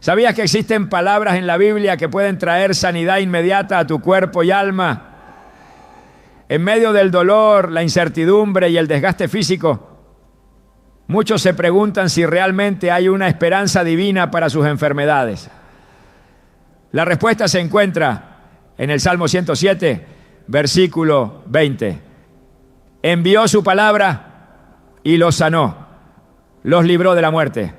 ¿Sabías que existen palabras en la Biblia que pueden traer sanidad inmediata a tu cuerpo y alma? En medio del dolor, la incertidumbre y el desgaste físico, muchos se preguntan si realmente hay una esperanza divina para sus enfermedades. La respuesta se encuentra en el Salmo 107, versículo 20. Envió su palabra y los sanó, los libró de la muerte.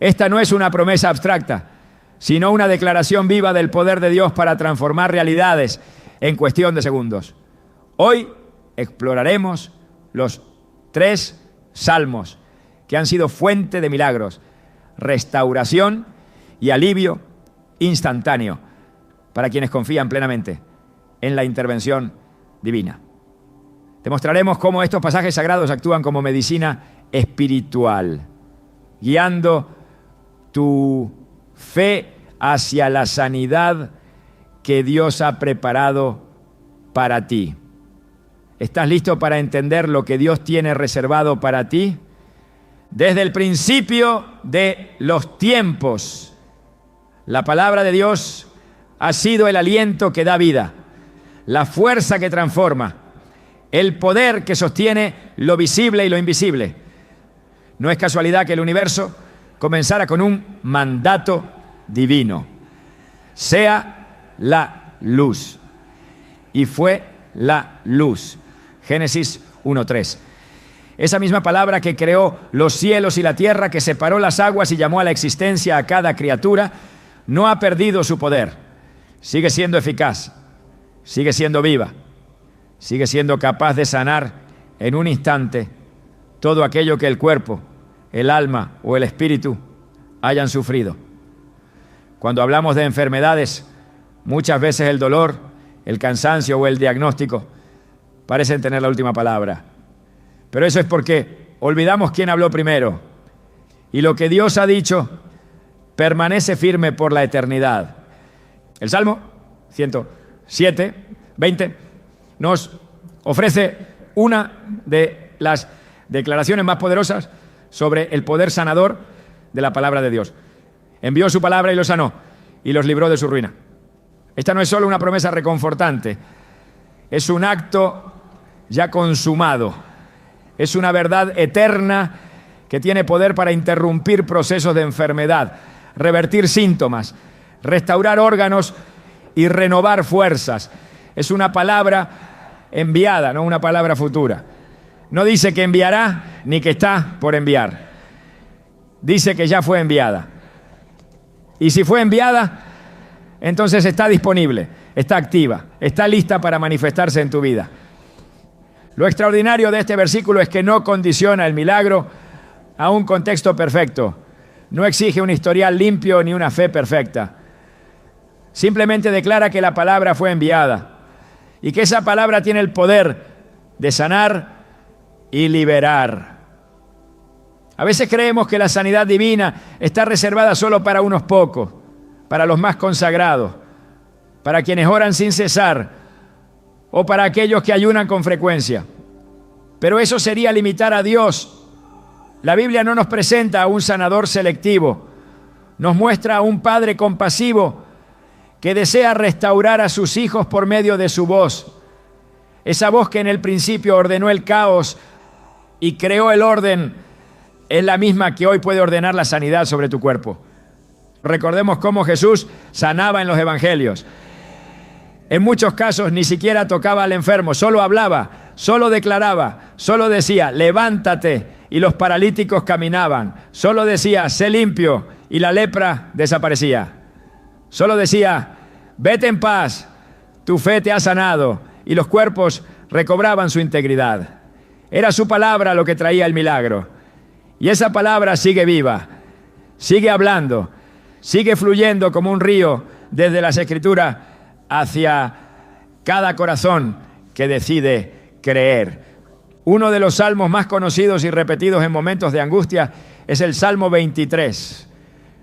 Esta no es una promesa abstracta, sino una declaración viva del poder de Dios para transformar realidades en cuestión de segundos. Hoy exploraremos los 3 salmos que han sido fuente de milagros, restauración y alivio instantáneo para quienes confían plenamente en la intervención divina. Te mostraremos cómo estos pasajes sagrados actúan como medicina espiritual, guiando tu fe hacia la sanidad que Dios ha preparado para ti. ¿Estás listo para entender lo que Dios tiene reservado para ti? Desde el principio de los tiempos, la palabra de Dios ha sido el aliento que da vida, la fuerza que transforma, el poder que sostiene lo visible y lo invisible. No es casualidad que el universo comenzara con un mandato divino: sea la luz. Y fue la luz. Génesis 1:3. Esa misma palabra que creó los cielos y la tierra, que separó las aguas y llamó a la existencia a cada criatura, no ha perdido su poder. Sigue siendo eficaz, sigue siendo viva, sigue siendo capaz de sanar en un instante todo aquello que el cuerpo, el alma o el espíritu hayan sufrido. Cuando hablamos de enfermedades, muchas veces el dolor, el cansancio o el diagnóstico parecen tener la última palabra. Pero eso es porque olvidamos quién habló primero. Y lo que Dios ha dicho permanece firme por la eternidad. El Salmo 107, 20 nos ofrece una de las declaraciones más poderosas sobre el poder sanador de la palabra de Dios. Envió su palabra y los sanó, y los libró de su ruina. Esta no es solo una promesa reconfortante, es un acto ya consumado. Es una verdad eterna que tiene poder para interrumpir procesos de enfermedad, revertir síntomas, restaurar órganos y renovar fuerzas. Es una palabra enviada, no una palabra futura. No dice que enviará ni que está por enviar. Dice que ya fue enviada. Y si fue enviada, entonces está disponible, está activa, está lista para manifestarse en tu vida. Lo extraordinario de este versículo es que no condiciona el milagro a un contexto perfecto. No exige un historial limpio ni una fe perfecta. Simplemente declara que la palabra fue enviada y que esa palabra tiene el poder de sanar y liberar. A veces creemos que la sanidad divina está reservada solo para unos pocos, para los más consagrados, para quienes oran sin cesar o para aquellos que ayunan con frecuencia. Pero eso sería limitar a Dios. La Biblia no nos presenta a un sanador selectivo, nos muestra a un Padre compasivo que desea restaurar a sus hijos por medio de su voz. Esa voz que en el principio ordenó el caos y creó el orden es la misma que hoy puede ordenar la sanidad sobre tu cuerpo. Recordemos cómo Jesús sanaba en los evangelios. En muchos casos ni siquiera tocaba al enfermo, solo hablaba, solo declaraba, solo decía, levántate, y los paralíticos caminaban. Solo decía, sé limpio, y la lepra desaparecía. Solo decía, vete en paz, tu fe te ha sanado, y los cuerpos recobraban su integridad. Era su palabra lo que traía el milagro. Y esa palabra sigue viva, sigue hablando, sigue fluyendo como un río desde las Escrituras hacia cada corazón que decide creer. Uno de los salmos más conocidos y repetidos en momentos de angustia es el Salmo 23.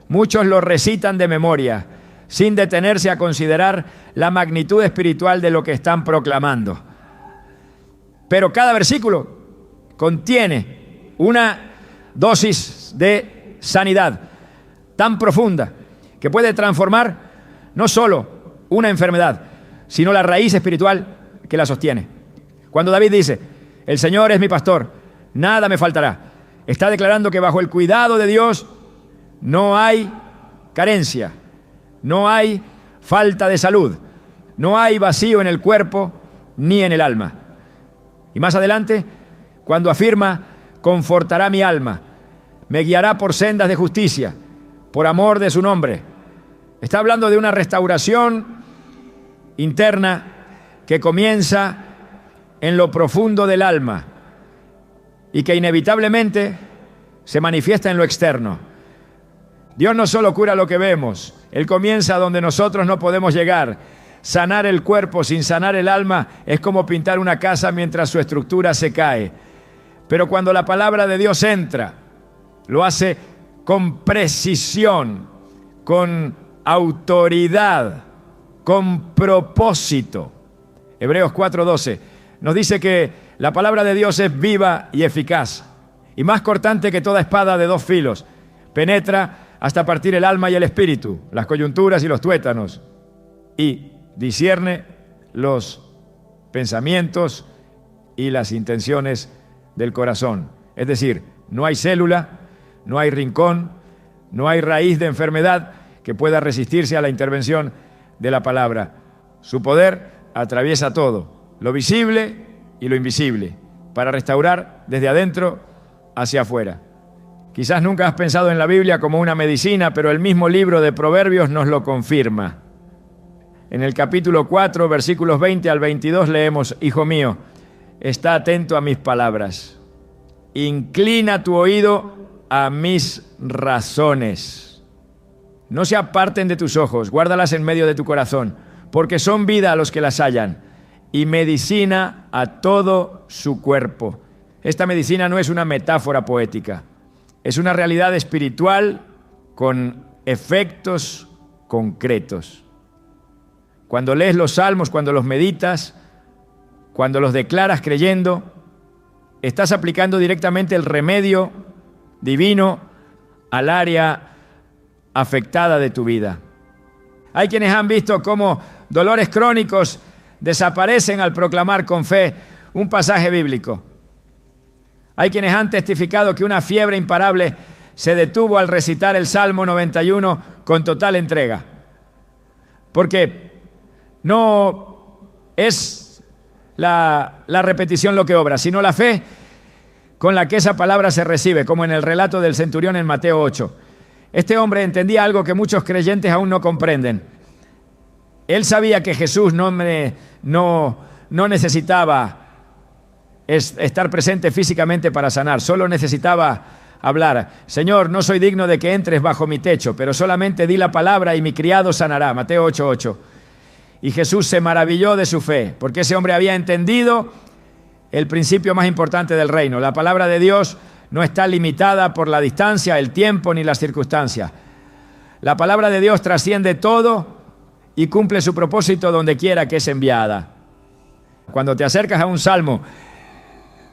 Muchos lo recitan de memoria, sin detenerse a considerar la magnitud espiritual de lo que están proclamando. Pero cada versículo contiene una dosis de sanidad, tan profunda que puede transformar no solo una enfermedad, sino la raíz espiritual que la sostiene. Cuando David dice, el Señor es mi pastor, nada me faltará, está declarando que bajo el cuidado de Dios no hay carencia, no hay falta de salud, no hay vacío en el cuerpo ni en el alma. Y más adelante, cuando afirma, confortará mi alma, me guiará por sendas de justicia, por amor de su nombre. Está hablando de una restauración interna que comienza en lo profundo del alma y que inevitablemente se manifiesta en lo externo. Dios no solo cura lo que vemos, Él comienza donde nosotros no podemos llegar. Sanar el cuerpo sin sanar el alma es como pintar una casa mientras su estructura se cae. Pero cuando la palabra de Dios entra, lo hace con precisión, con autoridad, con propósito. Hebreos 4:12 nos dice que la palabra de Dios es viva y eficaz, y más cortante que toda espada de dos filos. Penetra hasta partir el alma y el espíritu, las coyunturas y los tuétanos, y discierne los pensamientos y las intenciones del corazón. Es decir, no hay célula, no hay rincón, no hay raíz de enfermedad que pueda resistirse a la intervención de la palabra. Su poder atraviesa todo, lo visible y lo invisible, para restaurar desde adentro hacia afuera. Quizás nunca has pensado en la Biblia como una medicina, pero el mismo libro de Proverbios nos lo confirma. En el capítulo 4, versículos 20 al 22 leemos, Hijo mío, está atento a mis palabras, inclina tu oído a mis razones. No se aparten de tus ojos, guárdalas en medio de tu corazón, porque son vida a los que las hallan y medicina a todo su cuerpo. Esta medicina no es una metáfora poética, es una realidad espiritual con efectos concretos. Cuando lees los salmos, cuando los meditas, cuando los declaras creyendo, estás aplicando directamente el remedio divino al área afectada de tu vida. Hay quienes han visto cómo dolores crónicos desaparecen al proclamar con fe un pasaje bíblico. Hay quienes han testificado que una fiebre imparable se detuvo al recitar el Salmo 91 con total entrega. Porque no es la repetición lo que obra, sino la fe con la que esa palabra se recibe, como en el relato del centurión en Mateo 8. Este hombre entendía algo que muchos creyentes aún no comprenden. Él sabía que Jesús no necesitaba estar presente físicamente para sanar, solo necesitaba hablar. Señor, no soy digno de que entres bajo mi techo, pero solamente di la palabra y mi criado sanará. Mateo 8:8. Y Jesús se maravilló de su fe, porque ese hombre había entendido el principio más importante del reino. La palabra de Dios no está limitada por la distancia, el tiempo ni las circunstancias. La palabra de Dios trasciende todo y cumple su propósito donde quiera que es enviada. Cuando te acercas a un salmo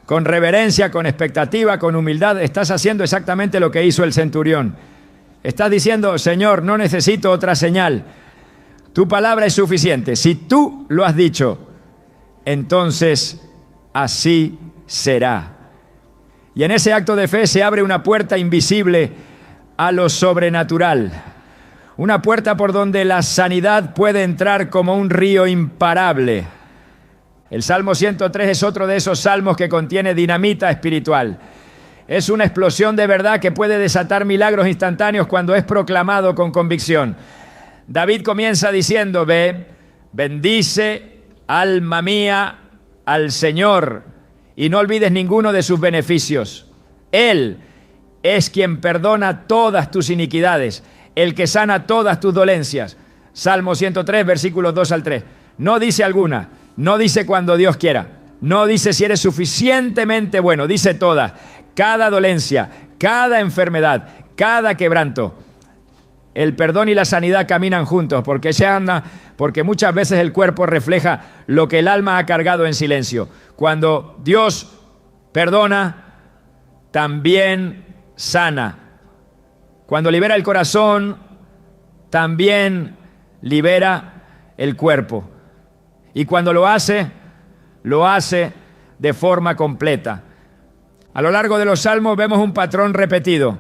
con reverencia, con expectativa, con humildad, estás haciendo exactamente lo que hizo el centurión. Estás diciendo, Señor, no necesito otra señal. Tu palabra es suficiente. Si tú lo has dicho, entonces así será. Y en ese acto de fe se abre una puerta invisible a lo sobrenatural. Una puerta por donde la sanidad puede entrar como un río imparable. El Salmo 103 es otro de esos salmos que contiene dinamita espiritual. Es una explosión de verdad que puede desatar milagros instantáneos cuando es proclamado con convicción. David comienza diciendo, ve, bendice, alma mía, al Señor, y no olvides ninguno de sus beneficios. Él es quien perdona todas tus iniquidades, el que sana todas tus dolencias. Salmo 103, versículos 2 al 3. No dice alguna, no dice cuando Dios quiera, no dice si eres suficientemente bueno, dice todas. Cada dolencia, cada enfermedad, cada quebranto. El perdón y la sanidad caminan juntos porque muchas veces el cuerpo refleja lo que el alma ha cargado en silencio. Cuando Dios perdona, también sana. Cuando libera el corazón, también libera el cuerpo. Y cuando lo hace de forma completa. A lo largo de los salmos vemos un patrón repetido.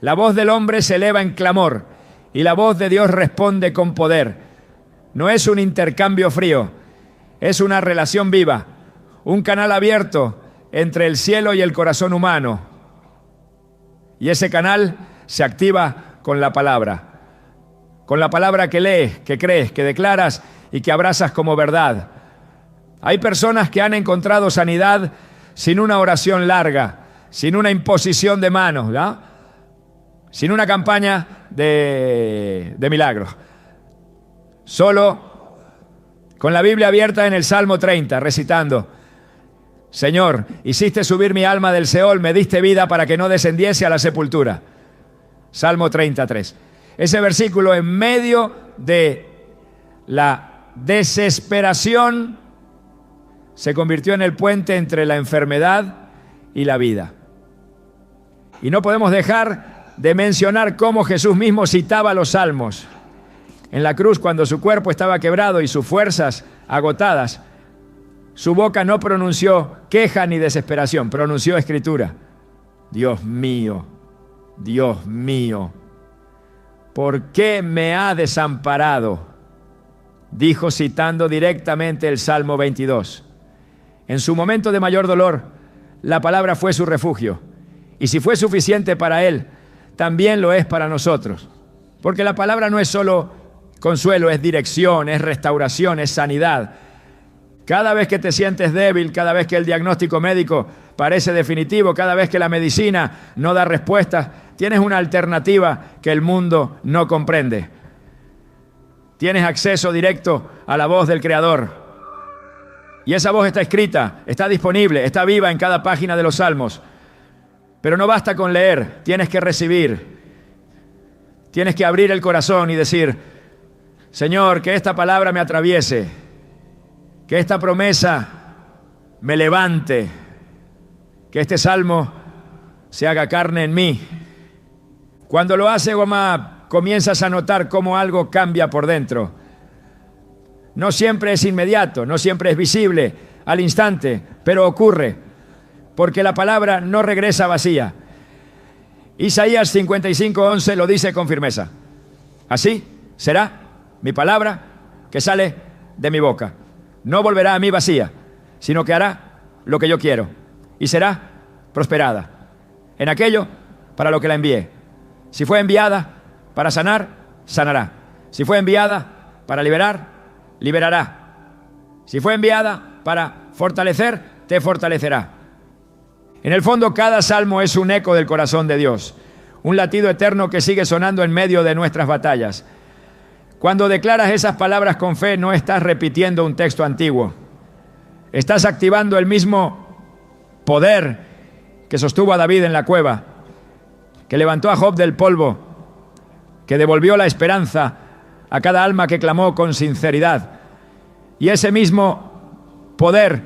La voz del hombre se eleva en clamor y la voz de Dios responde con poder. No es un intercambio frío, es una relación viva, un canal abierto entre el cielo y el corazón humano. Y ese canal se activa con la palabra que lees, que crees, que declaras y que abrazas como verdad. Hay personas que han encontrado sanidad sin una oración larga, sin una imposición de manos, ¿no? Sin una campaña de milagros. Solo con la Biblia abierta en el Salmo 30, recitando: Señor, hiciste subir mi alma del Seol, me diste vida para que no descendiese a la sepultura. Salmo 33. Ese versículo en medio de la desesperación se convirtió en el puente entre la enfermedad y la vida. Y no podemos dejar de mencionar cómo Jesús mismo citaba los salmos. En la cruz, cuando su cuerpo estaba quebrado y sus fuerzas agotadas, su boca no pronunció queja ni desesperación, pronunció escritura. Dios mío, ¿por qué me ha desamparado? Dijo citando directamente el Salmo 22. En su momento de mayor dolor, la palabra fue su refugio. Y si fue suficiente para él, también lo es para nosotros. Porque la palabra no es solo consuelo, es dirección, es restauración, es sanidad. Cada vez que te sientes débil, cada vez que el diagnóstico médico parece definitivo, cada vez que la medicina no da respuestas, tienes una alternativa que el mundo no comprende. Tienes acceso directo a la voz del Creador. Y esa voz está escrita, está disponible, está viva en cada página de los Salmos. Pero no basta con leer, tienes que recibir. Tienes que abrir el corazón y decir: Señor, que esta palabra me atraviese, que esta promesa me levante, que este salmo se haga carne en mí. Cuando lo hace, Goma, comienzas a notar cómo algo cambia por dentro. No siempre es inmediato, no siempre es visible al instante, pero ocurre, porque la palabra no regresa vacía. Isaías 55:11 lo dice con firmeza: así será mi palabra que sale de mi boca. No volverá a mí vacía, sino que hará lo que yo quiero y será prosperada en aquello para lo que la envié. Si fue enviada para sanar, sanará. Si fue enviada para liberar, liberará. Si fue enviada para fortalecer, te fortalecerá. En el fondo, cada salmo es un eco del corazón de Dios, un latido eterno que sigue sonando en medio de nuestras batallas. Cuando declaras esas palabras con fe, no estás repitiendo un texto antiguo. Estás activando el mismo poder que sostuvo a David en la cueva, que levantó a Job del polvo, que devolvió la esperanza a cada alma que clamó con sinceridad. Y ese mismo poder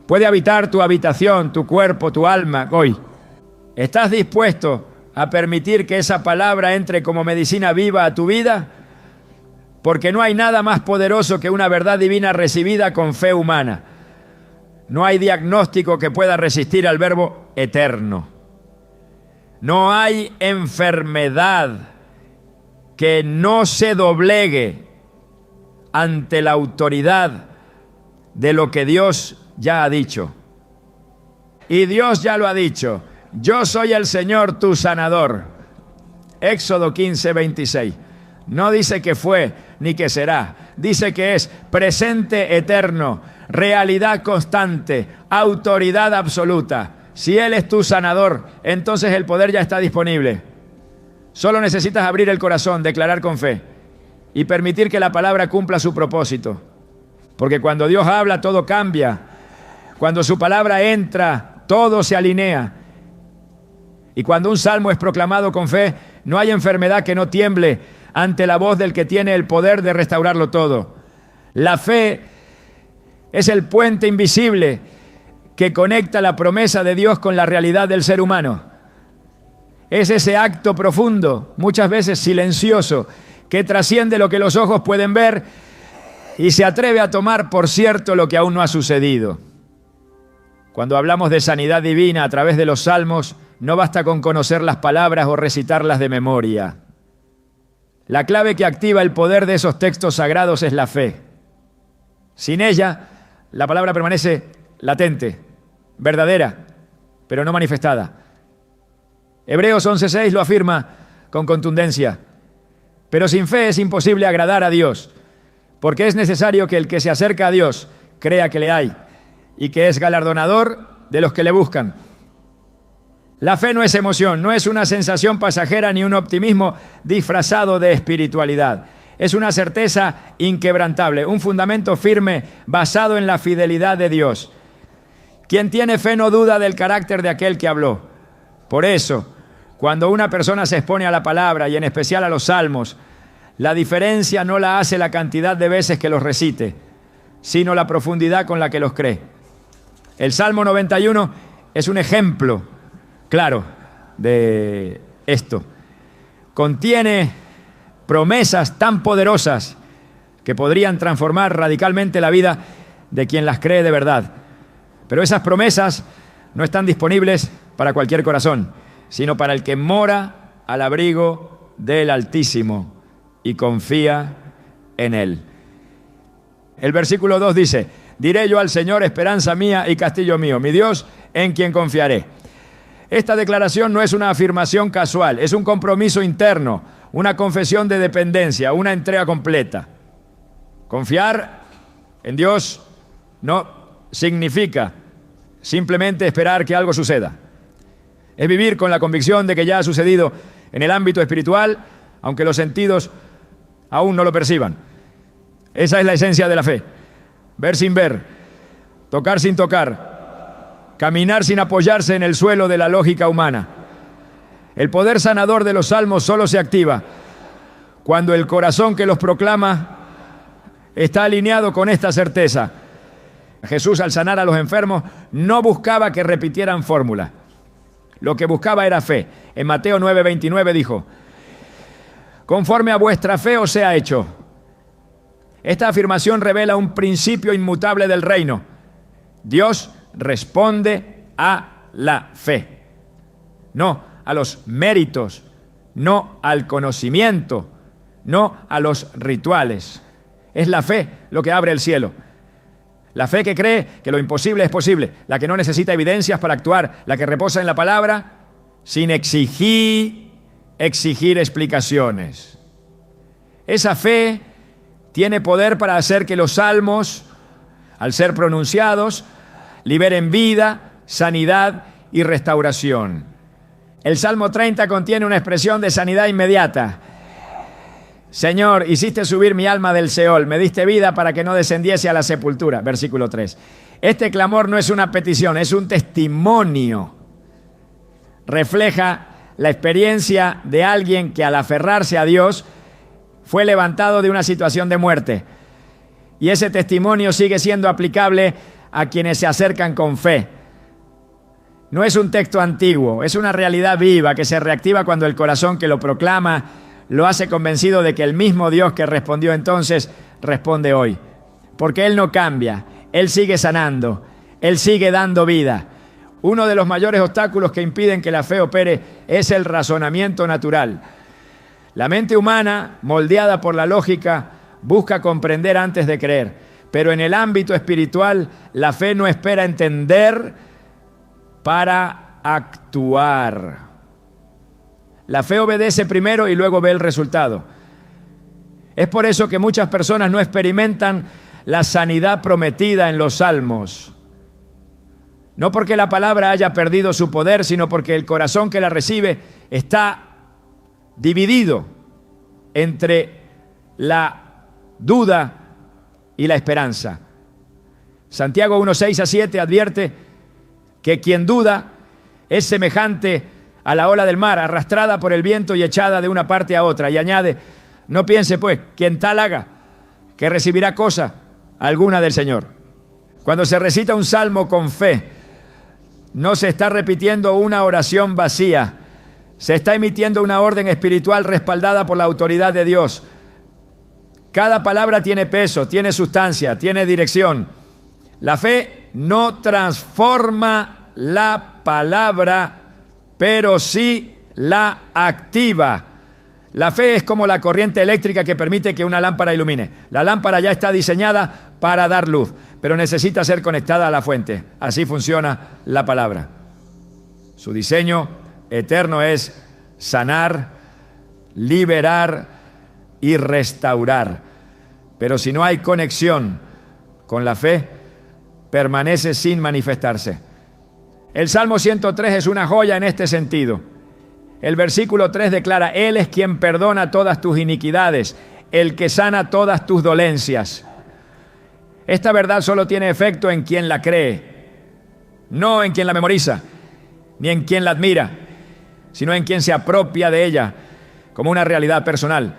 puede habitar tu habitación, tu cuerpo, tu alma hoy. ¿Estás dispuesto a permitir que esa palabra entre como medicina viva a tu vida? Porque no hay nada más poderoso que una verdad divina recibida con fe humana. No hay diagnóstico que pueda resistir al verbo eterno. No hay enfermedad que no se doblegue ante la autoridad de lo que Dios ya ha dicho. Y Dios ya lo ha dicho: yo soy el Señor tu sanador. Éxodo 15:26. No dice que fue ni que será, dice que es presente eterno, realidad constante, autoridad absoluta. Si Él es tu sanador, entonces el poder ya está disponible. Solo necesitas abrir el corazón, declarar con fe y permitir que la palabra cumpla su propósito. Porque cuando Dios habla, todo cambia. Cuando su palabra entra, todo se alinea. Y cuando un salmo es proclamado con fe, no hay enfermedad que no tiemble ante la voz del que tiene el poder de restaurarlo todo. La fe es el puente invisible que conecta la promesa de Dios con la realidad del ser humano. Es ese acto profundo, muchas veces silencioso, que trasciende lo que los ojos pueden ver y se atreve a tomar por cierto lo que aún no ha sucedido. Cuando hablamos de sanidad divina a través de los salmos, no basta con conocer las palabras o recitarlas de memoria. La clave que activa el poder de esos textos sagrados es la fe. Sin ella, la palabra permanece latente, verdadera, pero no manifestada. Hebreos 11:6 lo afirma con contundencia. Pero sin fe es imposible agradar a Dios, porque es necesario que el que se acerca a Dios crea que le hay y que es galardonador de los que le buscan. La fe no es emoción, no es una sensación pasajera ni un optimismo disfrazado de espiritualidad. Es una certeza inquebrantable, un fundamento firme basado en la fidelidad de Dios. Quien tiene fe no duda del carácter de aquel que habló. Por eso, cuando una persona se expone a la palabra y en especial a los salmos, la diferencia no la hace la cantidad de veces que los recite, sino la profundidad con la que los cree. El Salmo 91 es un ejemplo claro de esto. Contiene promesas tan poderosas que podrían transformar radicalmente la vida de quien las cree de verdad. Pero esas promesas no están disponibles para cualquier corazón, sino para el que mora al abrigo del Altísimo y confía en Él. El versículo 2 dice: diré yo al Señor, esperanza mía y castillo mío, mi Dios en quien confiaré. Esta declaración no es una afirmación casual, es un compromiso interno, una confesión de dependencia, una entrega completa. Confiar en Dios no significa simplemente esperar que algo suceda. Es vivir con la convicción de que ya ha sucedido en el ámbito espiritual, aunque los sentidos aún no lo perciban. Esa es la esencia de la fe. Ver sin ver, tocar sin tocar, caminar sin apoyarse en el suelo de la lógica humana. El poder sanador de los salmos solo se activa cuando el corazón que los proclama está alineado con esta certeza. Jesús, al sanar a los enfermos, no buscaba que repitieran fórmula. Lo que buscaba era fe. En Mateo 9:29 dijo: conforme a vuestra fe os sea hecho. Esta afirmación revela un principio inmutable del reino. Dios responde a la fe, no a los méritos, no al conocimiento, no a los rituales. Es la fe lo que abre el cielo. La fe que cree que lo imposible es posible, la que no necesita evidencias para actuar, la que reposa en la palabra sin exigir explicaciones. Esa fe tiene poder para hacer que los salmos, al ser pronunciados, liberen vida, sanidad y restauración. El Salmo 30 contiene una expresión de sanidad inmediata. Señor, hiciste subir mi alma del Seol, me diste vida para que no descendiese a la sepultura. Versículo 3. Este clamor no es una petición, es un testimonio. Refleja la experiencia de alguien que al aferrarse a Dios fue levantado de una situación de muerte. Y ese testimonio sigue siendo aplicable a quienes se acercan con fe. No es un texto antiguo, es una realidad viva que se reactiva cuando el corazón que lo proclama lo hace convencido de que el mismo Dios que respondió entonces responde hoy. Porque Él no cambia, Él sigue sanando, Él sigue dando vida. Uno de los mayores obstáculos que impiden que la fe opere es el razonamiento natural. La mente humana, moldeada por la lógica, busca comprender antes de creer. Pero en el ámbito espiritual, la fe no espera entender para actuar. La fe obedece primero y luego ve el resultado. Es por eso que muchas personas no experimentan la sanidad prometida en los salmos. No porque la palabra haya perdido su poder, sino porque el corazón que la recibe está dividido entre la duda y la esperanza. Santiago 1:6-7 advierte que quien duda es semejante a la ola del mar, arrastrada por el viento y echada de una parte a otra. Y añade: no piense pues, quien tal haga, que recibirá cosa alguna del Señor. Cuando se recita un salmo con fe, no se está repitiendo una oración vacía, Se está emitiendo una orden espiritual respaldada por la autoridad de Dios. Cada palabra tiene peso, tiene sustancia, tiene dirección. La fe no transforma la palabra, pero sí la activa. La fe es como la corriente eléctrica que permite que una lámpara ilumine. La lámpara ya está diseñada para dar luz, pero necesita ser conectada a la fuente. Así funciona la palabra. Su diseño eterno es sanar, liberar y restaurar. Pero si no hay conexión con la fe, permanece sin manifestarse. El Salmo 103 es una joya en este sentido. El versículo 3 declara: Él es quien perdona todas tus iniquidades, el que sana todas tus dolencias. Esta verdad solo tiene efecto en quien la cree, no en quien la memoriza, ni en quien la admira, sino en quien se apropia de ella como una realidad personal.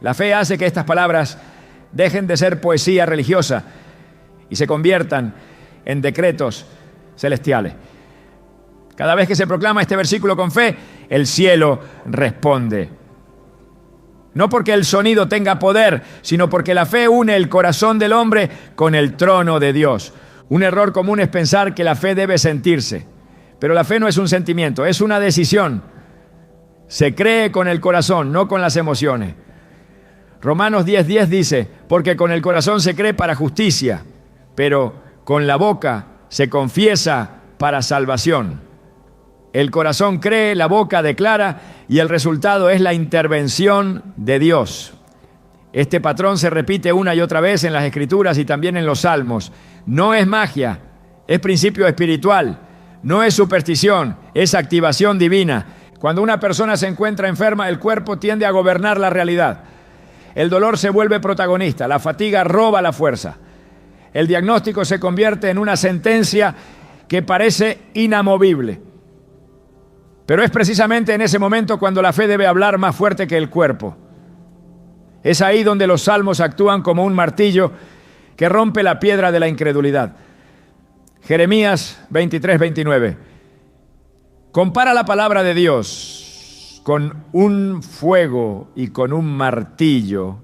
La fe hace que estas palabras dejen de ser poesía religiosa y se conviertan en decretos celestiales. Cada vez que se proclama este versículo con fe, el cielo responde. No porque el sonido tenga poder, sino porque la fe une el corazón del hombre con el trono de Dios. Un error común es pensar que la fe debe sentirse, pero la fe no es un sentimiento, es una decisión. Se cree con el corazón, no con las emociones. Romanos 10:10 dice: porque con el corazón se cree para justicia, pero con la boca se confiesa para salvación. El corazón cree, la boca declara, y el resultado es la intervención de Dios. Este patrón se repite una y otra vez en las Escrituras y también en los Salmos. No es magia, es principio espiritual, no es superstición, es activación divina. Cuando una persona se encuentra enferma, el cuerpo tiende a gobernar la realidad. El dolor se vuelve protagonista, la fatiga roba la fuerza. El diagnóstico se convierte en una sentencia que parece inamovible. Pero es precisamente en ese momento cuando la fe debe hablar más fuerte que el cuerpo. Es ahí donde los salmos actúan como un martillo que rompe la piedra de la incredulidad. Jeremías 23:29. Compara la palabra de Dios con un fuego y con un martillo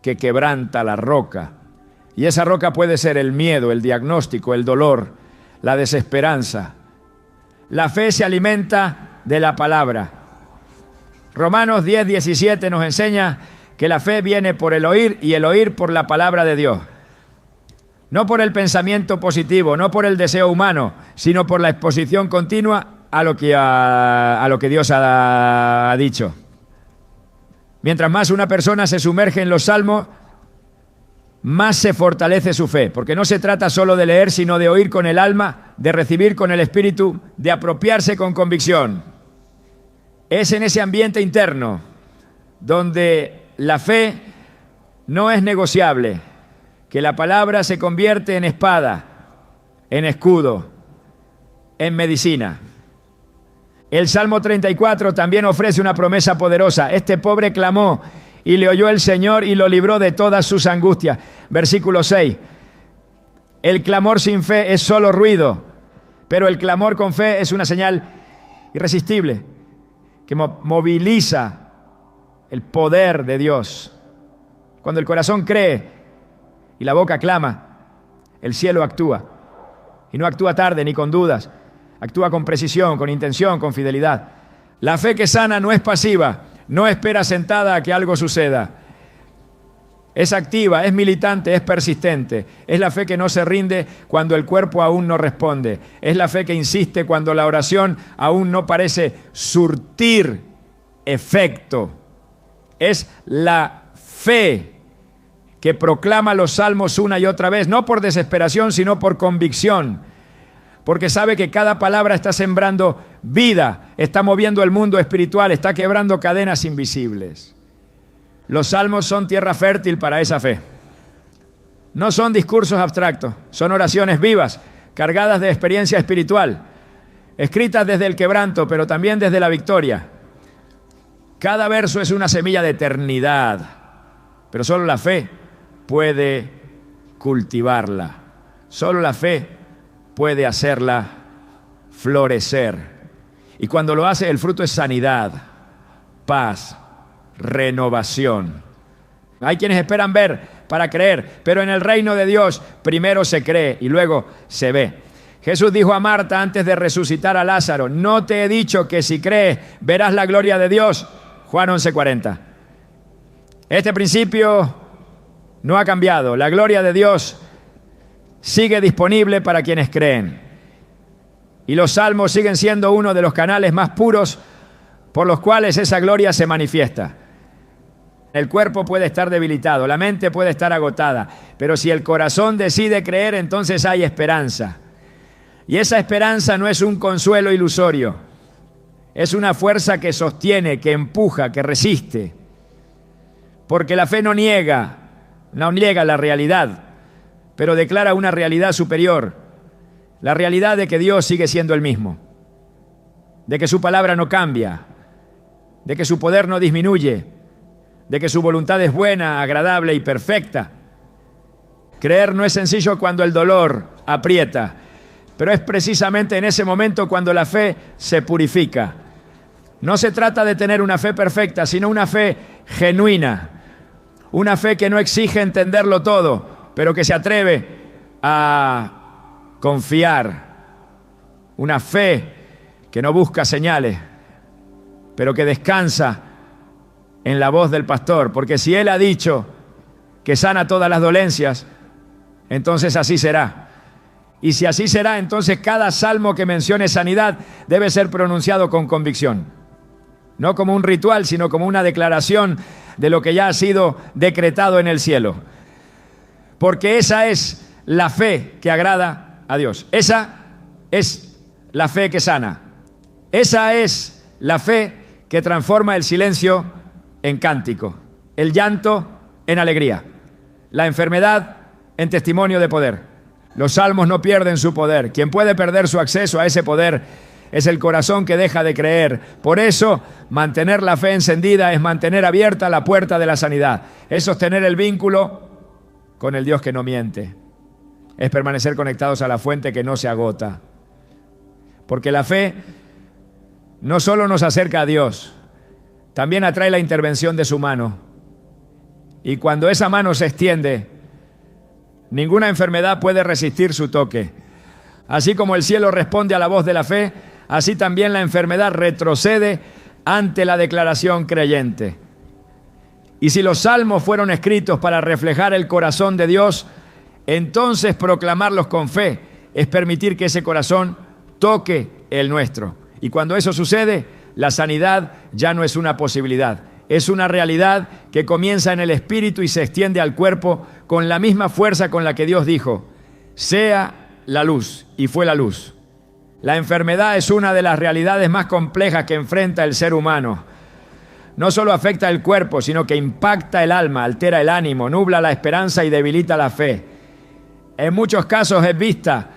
que quebranta la roca. Y esa roca puede ser el miedo, el diagnóstico, el dolor, la desesperanza. La fe se alimenta de la palabra. Romanos 10:17 nos enseña que la fe viene por el oír y el oír por la palabra de Dios. No por el pensamiento positivo, no por el deseo humano, sino por la exposición continua a lo que Dios ha dicho. Mientras más una persona se sumerge en los salmos, más se fortalece su fe, porque no se trata solo de leer, sino de oír con el alma, de recibir con el espíritu, de apropiarse con convicción. Es en ese ambiente interno donde la fe no es negociable, que la palabra se convierte en espada, en escudo, en medicina. El Salmo 34 también ofrece una promesa poderosa. Este pobre clamó y le oyó el Señor y lo libró de todas sus angustias. Versículo 6. El clamor sin fe es solo ruido, pero el clamor con fe es una señal irresistible que moviliza el poder de Dios. Cuando el corazón cree y la boca clama, el cielo actúa. Y no actúa tarde ni con dudas. Actúa con precisión, con intención, con fidelidad. La fe que sana no es pasiva, no espera sentada a que algo suceda. Es activa, es militante, es persistente. Es la fe que no se rinde cuando el cuerpo aún no responde. Es la fe que insiste cuando la oración aún no parece surtir efecto. Es la fe que proclama los salmos una y otra vez, no por desesperación, sino por convicción. Porque sabe que cada palabra está sembrando vida, está moviendo el mundo espiritual, está quebrando cadenas invisibles. Los salmos son tierra fértil para esa fe. No son discursos abstractos, son oraciones vivas, cargadas de experiencia espiritual, escritas desde el quebranto, pero también desde la victoria. Cada verso es una semilla de eternidad, pero solo la fe puede cultivarla. Solo la fe puede hacerla florecer. Y cuando lo hace, el fruto es sanidad, paz, renovación. Hay quienes esperan ver para creer, pero en el reino de Dios primero se cree y luego se ve. Jesús dijo a Marta antes de resucitar a Lázaro: no te he dicho que si crees verás la gloria de Dios. Juan 11:40. Este principio no ha cambiado. La gloria de Dios sigue disponible para quienes creen. Y los salmos siguen siendo uno de los canales más puros por los cuales esa gloria se manifiesta. El cuerpo puede estar debilitado, la mente puede estar agotada, pero si el corazón decide creer, entonces hay esperanza. Y esa esperanza no es un consuelo ilusorio, es una fuerza que sostiene, que empuja, que resiste. Porque la fe no niega la realidad, pero declara una realidad superior, la realidad de que Dios sigue siendo el mismo, de que su palabra no cambia, de que su poder no disminuye, de que su voluntad es buena, agradable y perfecta. Creer no es sencillo cuando el dolor aprieta, pero es precisamente en ese momento cuando la fe se purifica. No se trata de tener una fe perfecta, sino una fe genuina, una fe que no exige entenderlo todo, pero que se atreve a confiar, una fe que no busca señales, pero que descansa en la voz del pastor, porque si Él ha dicho que sana todas las dolencias, entonces así será. Y si así será, entonces cada salmo que mencione sanidad debe ser pronunciado con convicción, no como un ritual, sino como una declaración de lo que ya ha sido decretado en el cielo, porque esa es la fe que agrada a Dios. Esa es la fe que sana. Esa es la fe que transforma el silencio en cántico, el llanto en alegría, la enfermedad en testimonio de poder. Los salmos no pierden su poder. Quien puede perder su acceso a ese poder es el corazón que deja de creer. Por eso, mantener la fe encendida es mantener abierta la puerta de la sanidad. Es sostener el vínculo con el Dios que no miente. Es permanecer conectados a la fuente que no se agota. Porque la fe no solo nos acerca a Dios, también atrae la intervención de su mano. Y cuando esa mano se extiende, ninguna enfermedad puede resistir su toque. Así como el cielo responde a la voz de la fe, así también la enfermedad retrocede ante la declaración creyente. Y si los salmos fueron escritos para reflejar el corazón de Dios, entonces proclamarlos con fe es permitir que ese corazón toque el nuestro. Y cuando eso sucede, la sanidad ya no es una posibilidad, es una realidad que comienza en el espíritu y se extiende al cuerpo con la misma fuerza con la que Dios dijo: sea la luz, y fue la luz. La enfermedad es una de las realidades más complejas que enfrenta el ser humano. No solo afecta el cuerpo, sino que impacta el alma, altera el ánimo, nubla la esperanza y debilita la fe. En muchos casos es vista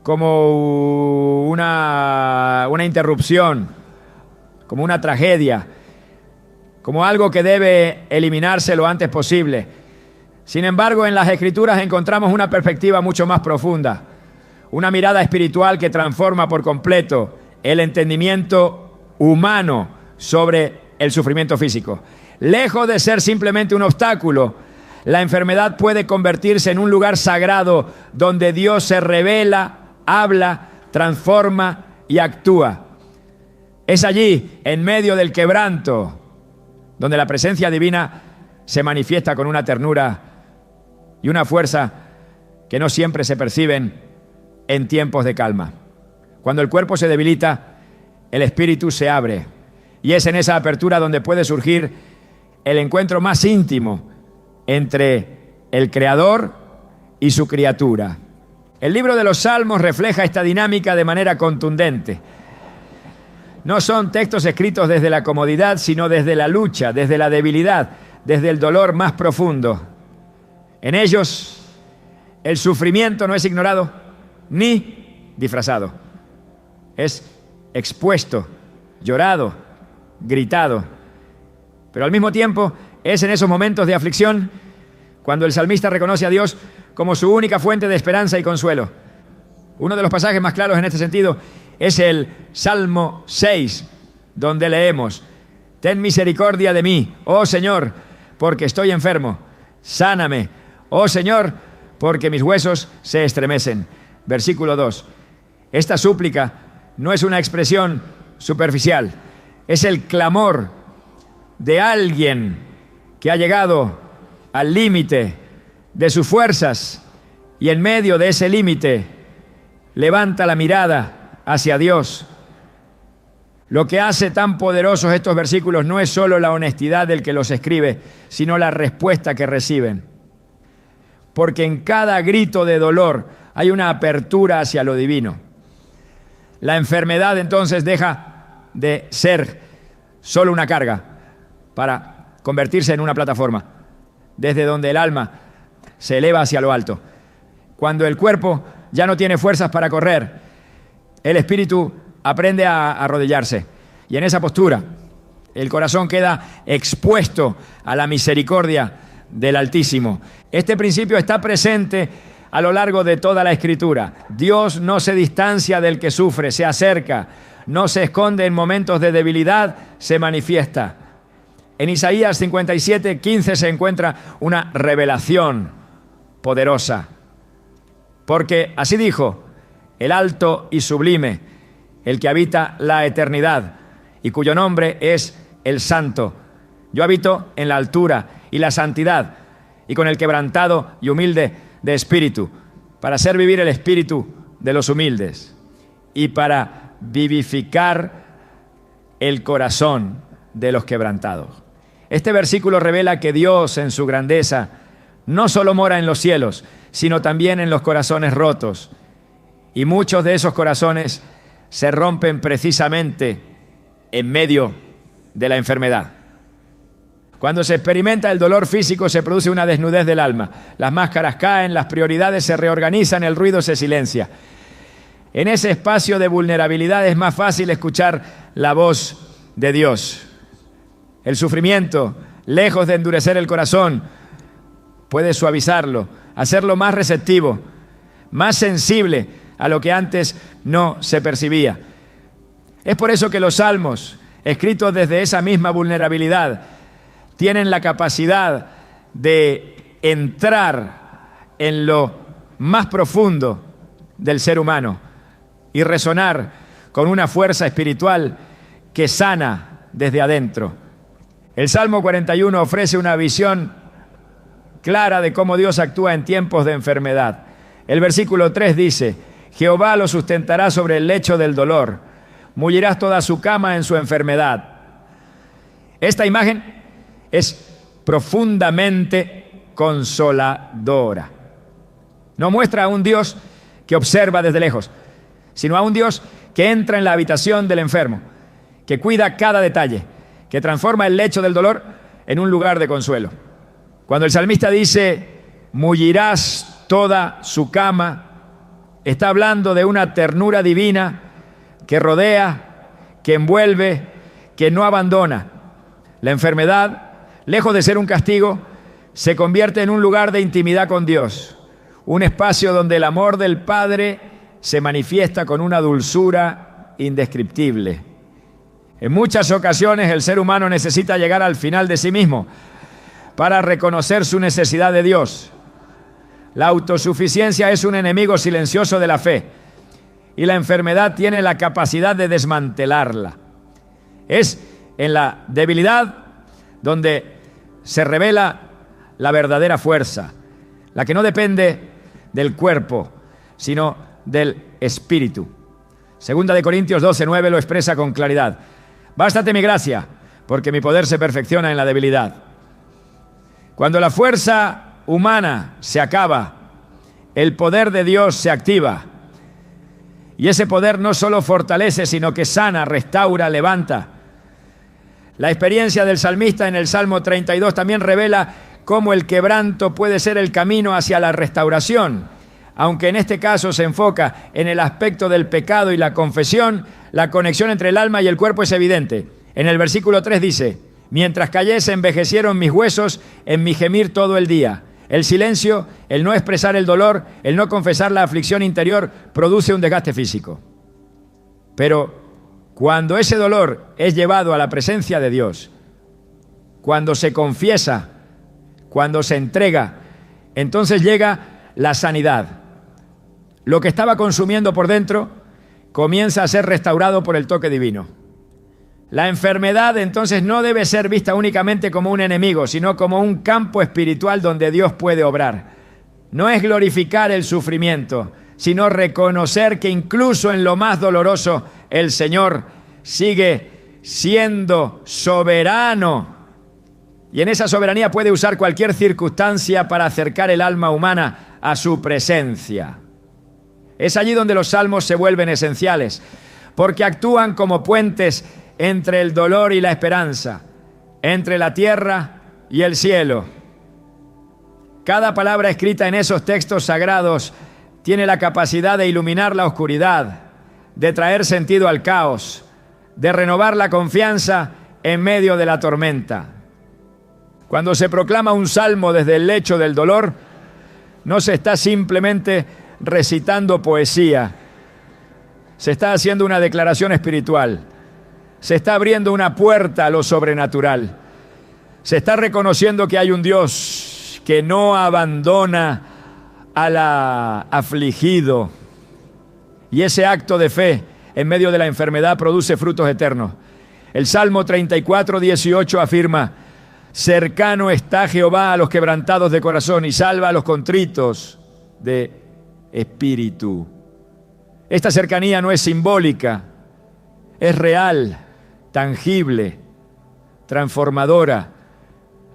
como una interrupción, como una tragedia, como algo que debe eliminarse lo antes posible. Sin embargo, en las Escrituras encontramos una perspectiva mucho más profunda, una mirada espiritual que transforma por completo el entendimiento humano sobre el sufrimiento físico. Lejos de ser simplemente un obstáculo, la enfermedad puede convertirse en un lugar sagrado donde Dios se revela, habla, transforma y actúa. Es allí, en medio del quebranto, donde la presencia divina se manifiesta con una ternura y una fuerza que no siempre se perciben en tiempos de calma. Cuando el cuerpo se debilita, el espíritu se abre, y es en esa apertura donde puede surgir el encuentro más íntimo entre el Creador y su criatura. El libro de los Salmos refleja esta dinámica de manera contundente. No son textos escritos desde la comodidad, sino desde la lucha, desde la debilidad, desde el dolor más profundo. En ellos, el sufrimiento no es ignorado ni disfrazado. Es expuesto, llorado, gritado. Pero al mismo tiempo, es en esos momentos de aflicción cuando el salmista reconoce a Dios como su única fuente de esperanza y consuelo. Uno de los pasajes más claros en este sentido es el Salmo 6, donde leemos: ten misericordia de mí, oh Señor, porque estoy enfermo. Sáname, oh Señor, porque mis huesos se estremecen. Versículo 2. Esta súplica no es una expresión superficial, es el clamor de alguien que ha llegado al límite de sus fuerzas y en medio de ese límite levanta la mirada hacia Dios. Lo que hace tan poderosos estos versículos no es solo la honestidad del que los escribe, sino la respuesta que reciben. Porque en cada grito de dolor hay una apertura hacia lo divino. La enfermedad entonces deja de ser solo una carga para convertirse en una plataforma, desde donde el alma se eleva hacia lo alto. Cuando el cuerpo ya no tiene fuerzas para correr, el espíritu aprende a arrodillarse. Y en esa postura, el corazón queda expuesto a la misericordia del Altísimo. Este principio está presente a lo largo de toda la Escritura. Dios no se distancia del que sufre, se acerca, no se esconde en momentos de debilidad, se manifiesta. En Isaías 57:15 se encuentra una revelación poderosa. Porque así dijo el alto y sublime, el que habita la eternidad y cuyo nombre es el Santo. Yo habito en la altura y la santidad y con el quebrantado y humilde de espíritu, para hacer vivir el espíritu de los humildes y para vivificar el corazón de los quebrantados. Este versículo revela que Dios en su grandeza no solo mora en los cielos, sino también en los corazones rotos. Y muchos de esos corazones se rompen precisamente en medio de la enfermedad. Cuando se experimenta el dolor físico se produce una desnudez del alma. Las máscaras caen, las prioridades se reorganizan, el ruido se silencia. En ese espacio de vulnerabilidad es más fácil escuchar la voz de Dios. El sufrimiento, lejos de endurecer el corazón, puede suavizarlo, hacerlo más receptivo, más sensible a lo que antes no se percibía. Es por eso que los salmos, escritos desde esa misma vulnerabilidad, tienen la capacidad de entrar en lo más profundo del ser humano y resonar con una fuerza espiritual que sana desde adentro. El Salmo 41 ofrece una visión clara de cómo Dios actúa en tiempos de enfermedad. El versículo 3 dice: Jehová lo sustentará sobre el lecho del dolor, mullirás toda su cama en su enfermedad. Esta imagen es profundamente consoladora. No muestra a un Dios que observa desde lejos, sino a un Dios que entra en la habitación del enfermo, que cuida cada detalle, que transforma el lecho del dolor en un lugar de consuelo. Cuando el salmista dice, mullirás toda su cama, está hablando de una ternura divina que rodea, que envuelve, que no abandona. La enfermedad, lejos de ser un castigo, se convierte en un lugar de intimidad con Dios, un espacio donde el amor del Padre se manifiesta con una dulzura indescriptible. En muchas ocasiones el ser humano necesita llegar al final de sí mismo para reconocer su necesidad de Dios. La autosuficiencia es un enemigo silencioso de la fe y la enfermedad tiene la capacidad de desmantelarla. Es en la debilidad donde se revela la verdadera fuerza, la que no depende del cuerpo, sino del espíritu. Segunda de Corintios 12:9 lo expresa con claridad. Bástate mi gracia, porque mi poder se perfecciona en la debilidad. Cuando la fuerza humana se acaba, el poder de Dios se activa. Y ese poder no solo fortalece, sino que sana, restaura, levanta. La experiencia del salmista en el Salmo 32 también revela cómo el quebranto puede ser el camino hacia la restauración. Aunque en este caso se enfoca en el aspecto del pecado y la confesión, la conexión entre el alma y el cuerpo es evidente. En el versículo 3 dice, mientras callé se envejecieron mis huesos en mi gemir todo el día. El silencio, el no expresar el dolor, el no confesar la aflicción interior produce un desgaste físico. Pero cuando ese dolor es llevado a la presencia de Dios, cuando se confiesa, cuando se entrega, entonces llega la sanidad. Lo que estaba consumiendo por dentro comienza a ser restaurado por el toque divino. La enfermedad entonces no debe ser vista únicamente como un enemigo, sino como un campo espiritual donde Dios puede obrar. No es glorificar el sufrimiento, sino reconocer que incluso en lo más doloroso el Señor sigue siendo soberano. Y en esa soberanía puede usar cualquier circunstancia para acercar el alma humana a su presencia. Es allí donde los salmos se vuelven esenciales, porque actúan como puentes entre el dolor y la esperanza, entre la tierra y el cielo. Cada palabra escrita en esos textos sagrados tiene la capacidad de iluminar la oscuridad, de traer sentido al caos, de renovar la confianza en medio de la tormenta. Cuando se proclama un salmo desde el lecho del dolor, no se está simplemente recitando poesía, se está haciendo una declaración espiritual, se está abriendo una puerta a lo sobrenatural, se está reconociendo que hay un Dios que no abandona al afligido, y ese acto de fe en medio de la enfermedad produce frutos eternos. El Salmo 34:18 afirma: cercano está Jehová a los quebrantados de corazón y salva a los contritos de espíritu. Esta cercanía no es simbólica, es real, tangible, transformadora.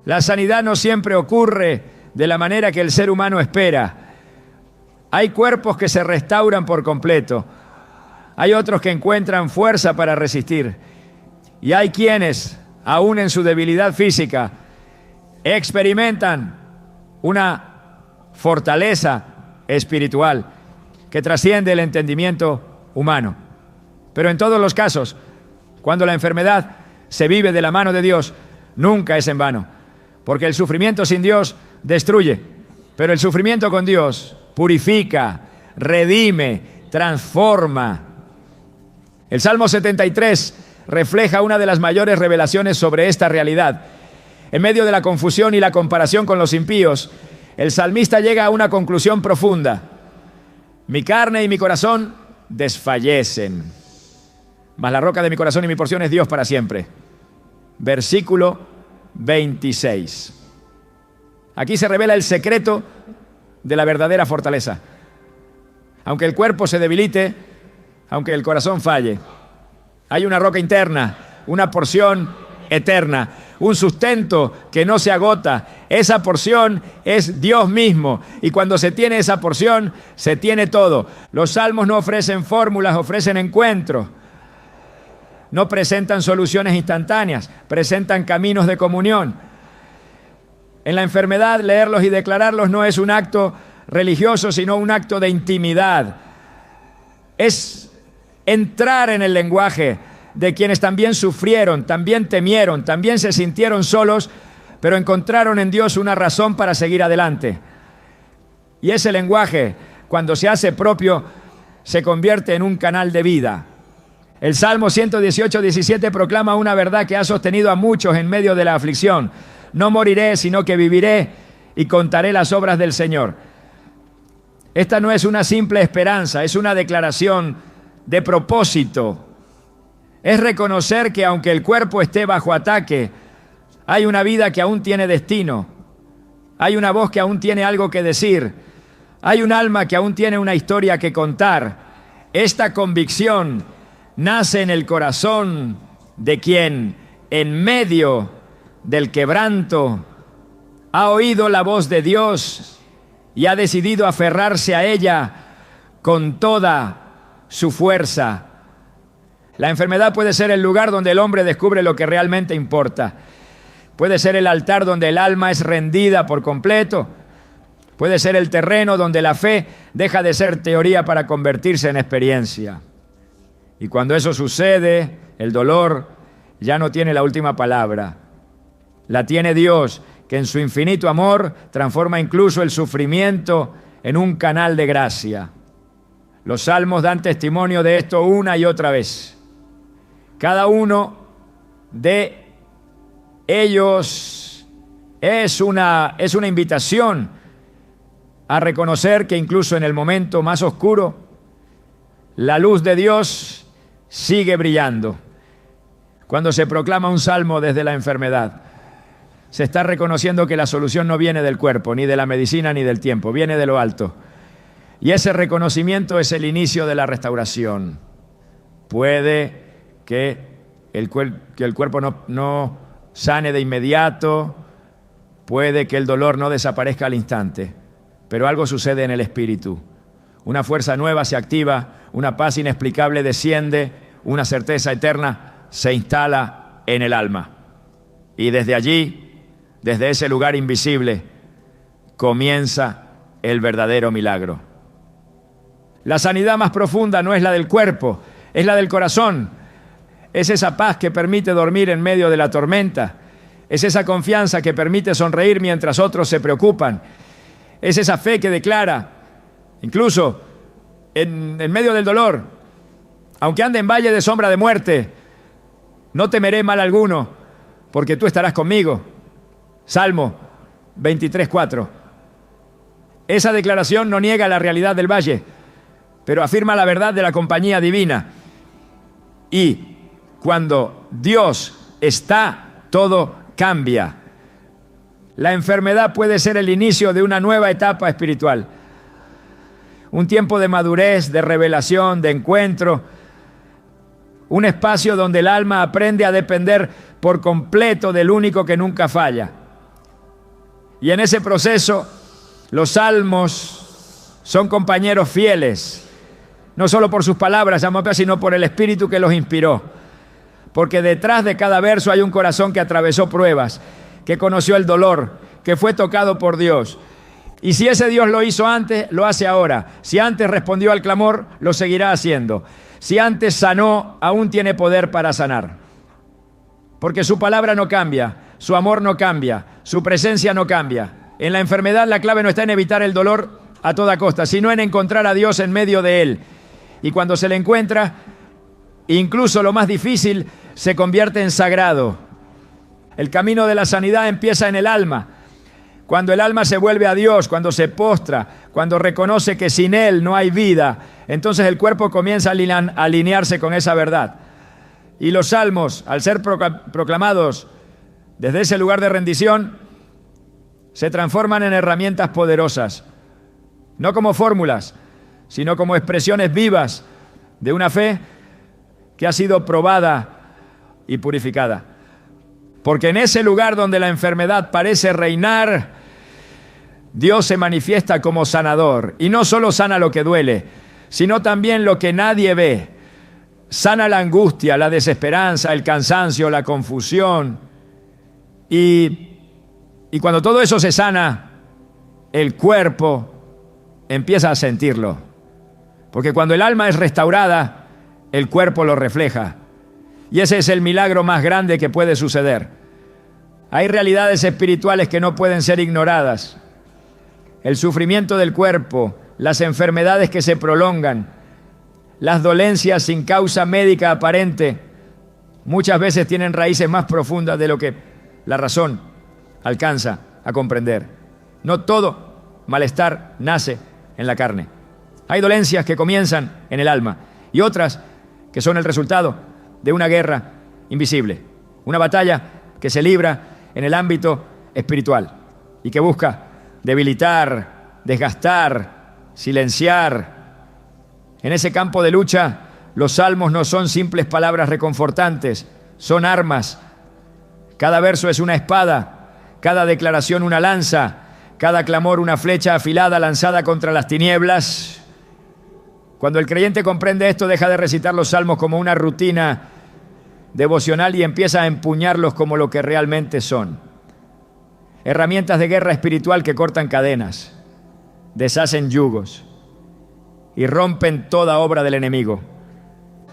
La sanidad no siempre ocurre de la manera que el ser humano espera. Hay cuerpos que se restauran por completo, hay otros que encuentran fuerza para resistir, y hay quienes, aún en su debilidad física, experimentan una fortaleza espiritual que trasciende el entendimiento humano. Pero en todos los casos, cuando la enfermedad se vive de la mano de Dios, nunca es en vano, porque el sufrimiento sin Dios destruye, pero el sufrimiento con Dios purifica, redime, transforma. El Salmo 73 refleja una de las mayores revelaciones sobre esta realidad. En medio de la confusión y la comparación con los impíos, el salmista llega a una conclusión profunda: mi carne y mi corazón desfallecen, mas la roca de mi corazón y mi porción es Dios para siempre. Versículo 26. Aquí se revela el secreto de la verdadera fortaleza. Aunque el cuerpo se debilite, aunque el corazón falle, hay una roca interna, una porción eterna, un sustento que no se agota. Esa porción es Dios mismo, y cuando se tiene esa porción, se tiene todo. Los salmos no ofrecen fórmulas, ofrecen encuentros. No presentan soluciones instantáneas, presentan caminos de comunión. En la enfermedad, leerlos y declararlos no es un acto religioso, sino un acto de intimidad. Es entrar en el lenguaje de quienes también sufrieron, también temieron, también se sintieron solos, pero encontraron en Dios una razón para seguir adelante. Y ese lenguaje, cuando se hace propio, se convierte en un canal de vida. El Salmo 118:17 proclama una verdad que ha sostenido a muchos en medio de la aflicción: no moriré, sino que viviré y contaré las obras del Señor. Esta no es una simple esperanza, es una declaración de propósito. Es reconocer que aunque el cuerpo esté bajo ataque, hay una vida que aún tiene destino, hay una voz que aún tiene algo que decir, hay un alma que aún tiene una historia que contar. Esta convicción nace en el corazón de quien, en medio del quebranto, ha oído la voz de Dios y ha decidido aferrarse a ella con toda su fuerza. La enfermedad puede ser el lugar donde el hombre descubre lo que realmente importa. Puede ser el altar donde el alma es rendida por completo. Puede ser el terreno donde la fe deja de ser teoría para convertirse en experiencia. Y cuando eso sucede, el dolor ya no tiene la última palabra. La tiene Dios, que en su infinito amor transforma incluso el sufrimiento en un canal de gracia. Los salmos dan testimonio de esto una y otra vez. Cada uno de ellos es una invitación a reconocer que incluso en el momento más oscuro, la luz de Dios sigue brillando. Cuando se proclama un salmo desde la enfermedad, se está reconociendo que la solución no viene del cuerpo, ni de la medicina, ni del tiempo, viene de lo alto. Y ese reconocimiento es el inicio de la restauración. Puede que el cuerpo no sane de inmediato, puede que el dolor no desaparezca al instante, pero algo sucede en el espíritu. Una fuerza nueva se activa, una paz inexplicable desciende, una certeza eterna se instala en el alma. Y desde allí, desde ese lugar invisible, comienza el verdadero milagro. La sanidad más profunda no es la del cuerpo, es la del corazón. Es esa paz que permite dormir en medio de la tormenta. Es esa confianza que permite sonreír mientras otros se preocupan. Es esa fe que declara, incluso en medio del dolor, aunque ande en valle de sombra de muerte, no temeré mal alguno, porque tú estarás conmigo. Salmo 23:4. Esa declaración no niega la realidad del valle, pero afirma la verdad de la compañía divina. Y cuando Dios está, todo cambia. La enfermedad puede ser el inicio de una nueva etapa espiritual. Un tiempo de madurez, de revelación, de encuentro. Un espacio donde el alma aprende a depender por completo del único que nunca falla. Y en ese proceso, los salmos son compañeros fieles, no solo por sus palabras, sino por el Espíritu que los inspiró. Porque detrás de cada verso hay un corazón que atravesó pruebas, que conoció el dolor, que fue tocado por Dios. Y si ese Dios lo hizo antes, lo hace ahora. Si antes respondió al clamor, lo seguirá haciendo. Si antes sanó, aún tiene poder para sanar. Porque su palabra no cambia, su amor no cambia, su presencia no cambia. En la enfermedad la clave no está en evitar el dolor a toda costa, sino en encontrar a Dios en medio de él. Y cuando se le encuentra, incluso lo más difícil se convierte en sagrado. El camino de la sanidad empieza en el alma. Cuando el alma se vuelve a Dios, cuando se postra, cuando reconoce que sin Él no hay vida, entonces el cuerpo comienza a alinearse con esa verdad. Y los salmos, al ser proclamados desde ese lugar de rendición, se transforman en herramientas poderosas, no como fórmulas, sino como expresiones vivas de una fe que ha sido probada y purificada. Porque en ese lugar donde la enfermedad parece reinar, Dios se manifiesta como sanador. Y no solo sana lo que duele, sino también lo que nadie ve. Sana la angustia, la desesperanza, el cansancio, la confusión. Y cuando todo eso se sana, el cuerpo empieza a sentirlo. Porque cuando el alma es restaurada, el cuerpo lo refleja. Y ese es el milagro más grande que puede suceder. Hay realidades espirituales que no pueden ser ignoradas. El sufrimiento del cuerpo, las enfermedades que se prolongan, las dolencias sin causa médica aparente, muchas veces tienen raíces más profundas de lo que la razón alcanza a comprender. No todo malestar nace en la carne. Hay dolencias que comienzan en el alma y otras que son el resultado de una guerra invisible, una batalla que se libra en el ámbito espiritual y que busca debilitar, desgastar, silenciar. En ese campo de lucha, los salmos no son simples palabras reconfortantes, son armas. Cada verso es una espada, cada declaración una lanza, cada clamor una flecha afilada lanzada contra las tinieblas. Cuando el creyente comprende esto, deja de recitar los salmos como una rutina devocional y empieza a empuñarlos como lo que realmente son. Herramientas de guerra espiritual que cortan cadenas, deshacen yugos y rompen toda obra del enemigo.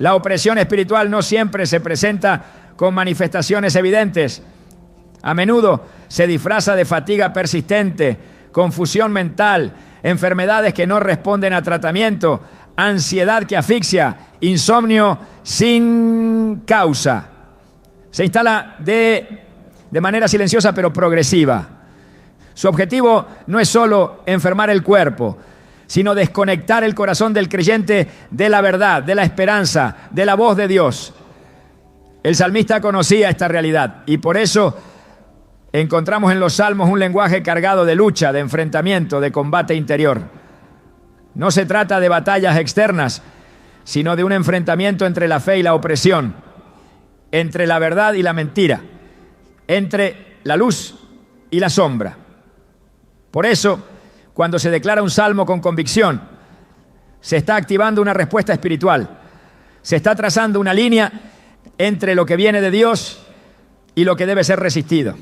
La opresión espiritual no siempre se presenta con manifestaciones evidentes. A menudo se disfraza de fatiga persistente, confusión mental, enfermedades que no responden a tratamiento, ansiedad que asfixia, insomnio sin causa. Se instala de manera silenciosa pero progresiva. Su objetivo no es solo enfermar el cuerpo, sino desconectar el corazón del creyente de la verdad, de la esperanza, de la voz de Dios. El salmista conocía esta realidad y por eso encontramos en los salmos un lenguaje cargado de lucha, de enfrentamiento, de combate interior. No se trata de batallas externas, sino de un enfrentamiento entre la fe y la opresión, entre la verdad y la mentira, entre la luz y la sombra. Por eso, cuando se declara un salmo con convicción, se está activando una respuesta espiritual. Se está trazando una línea entre lo que viene de Dios y lo que debe ser resistido.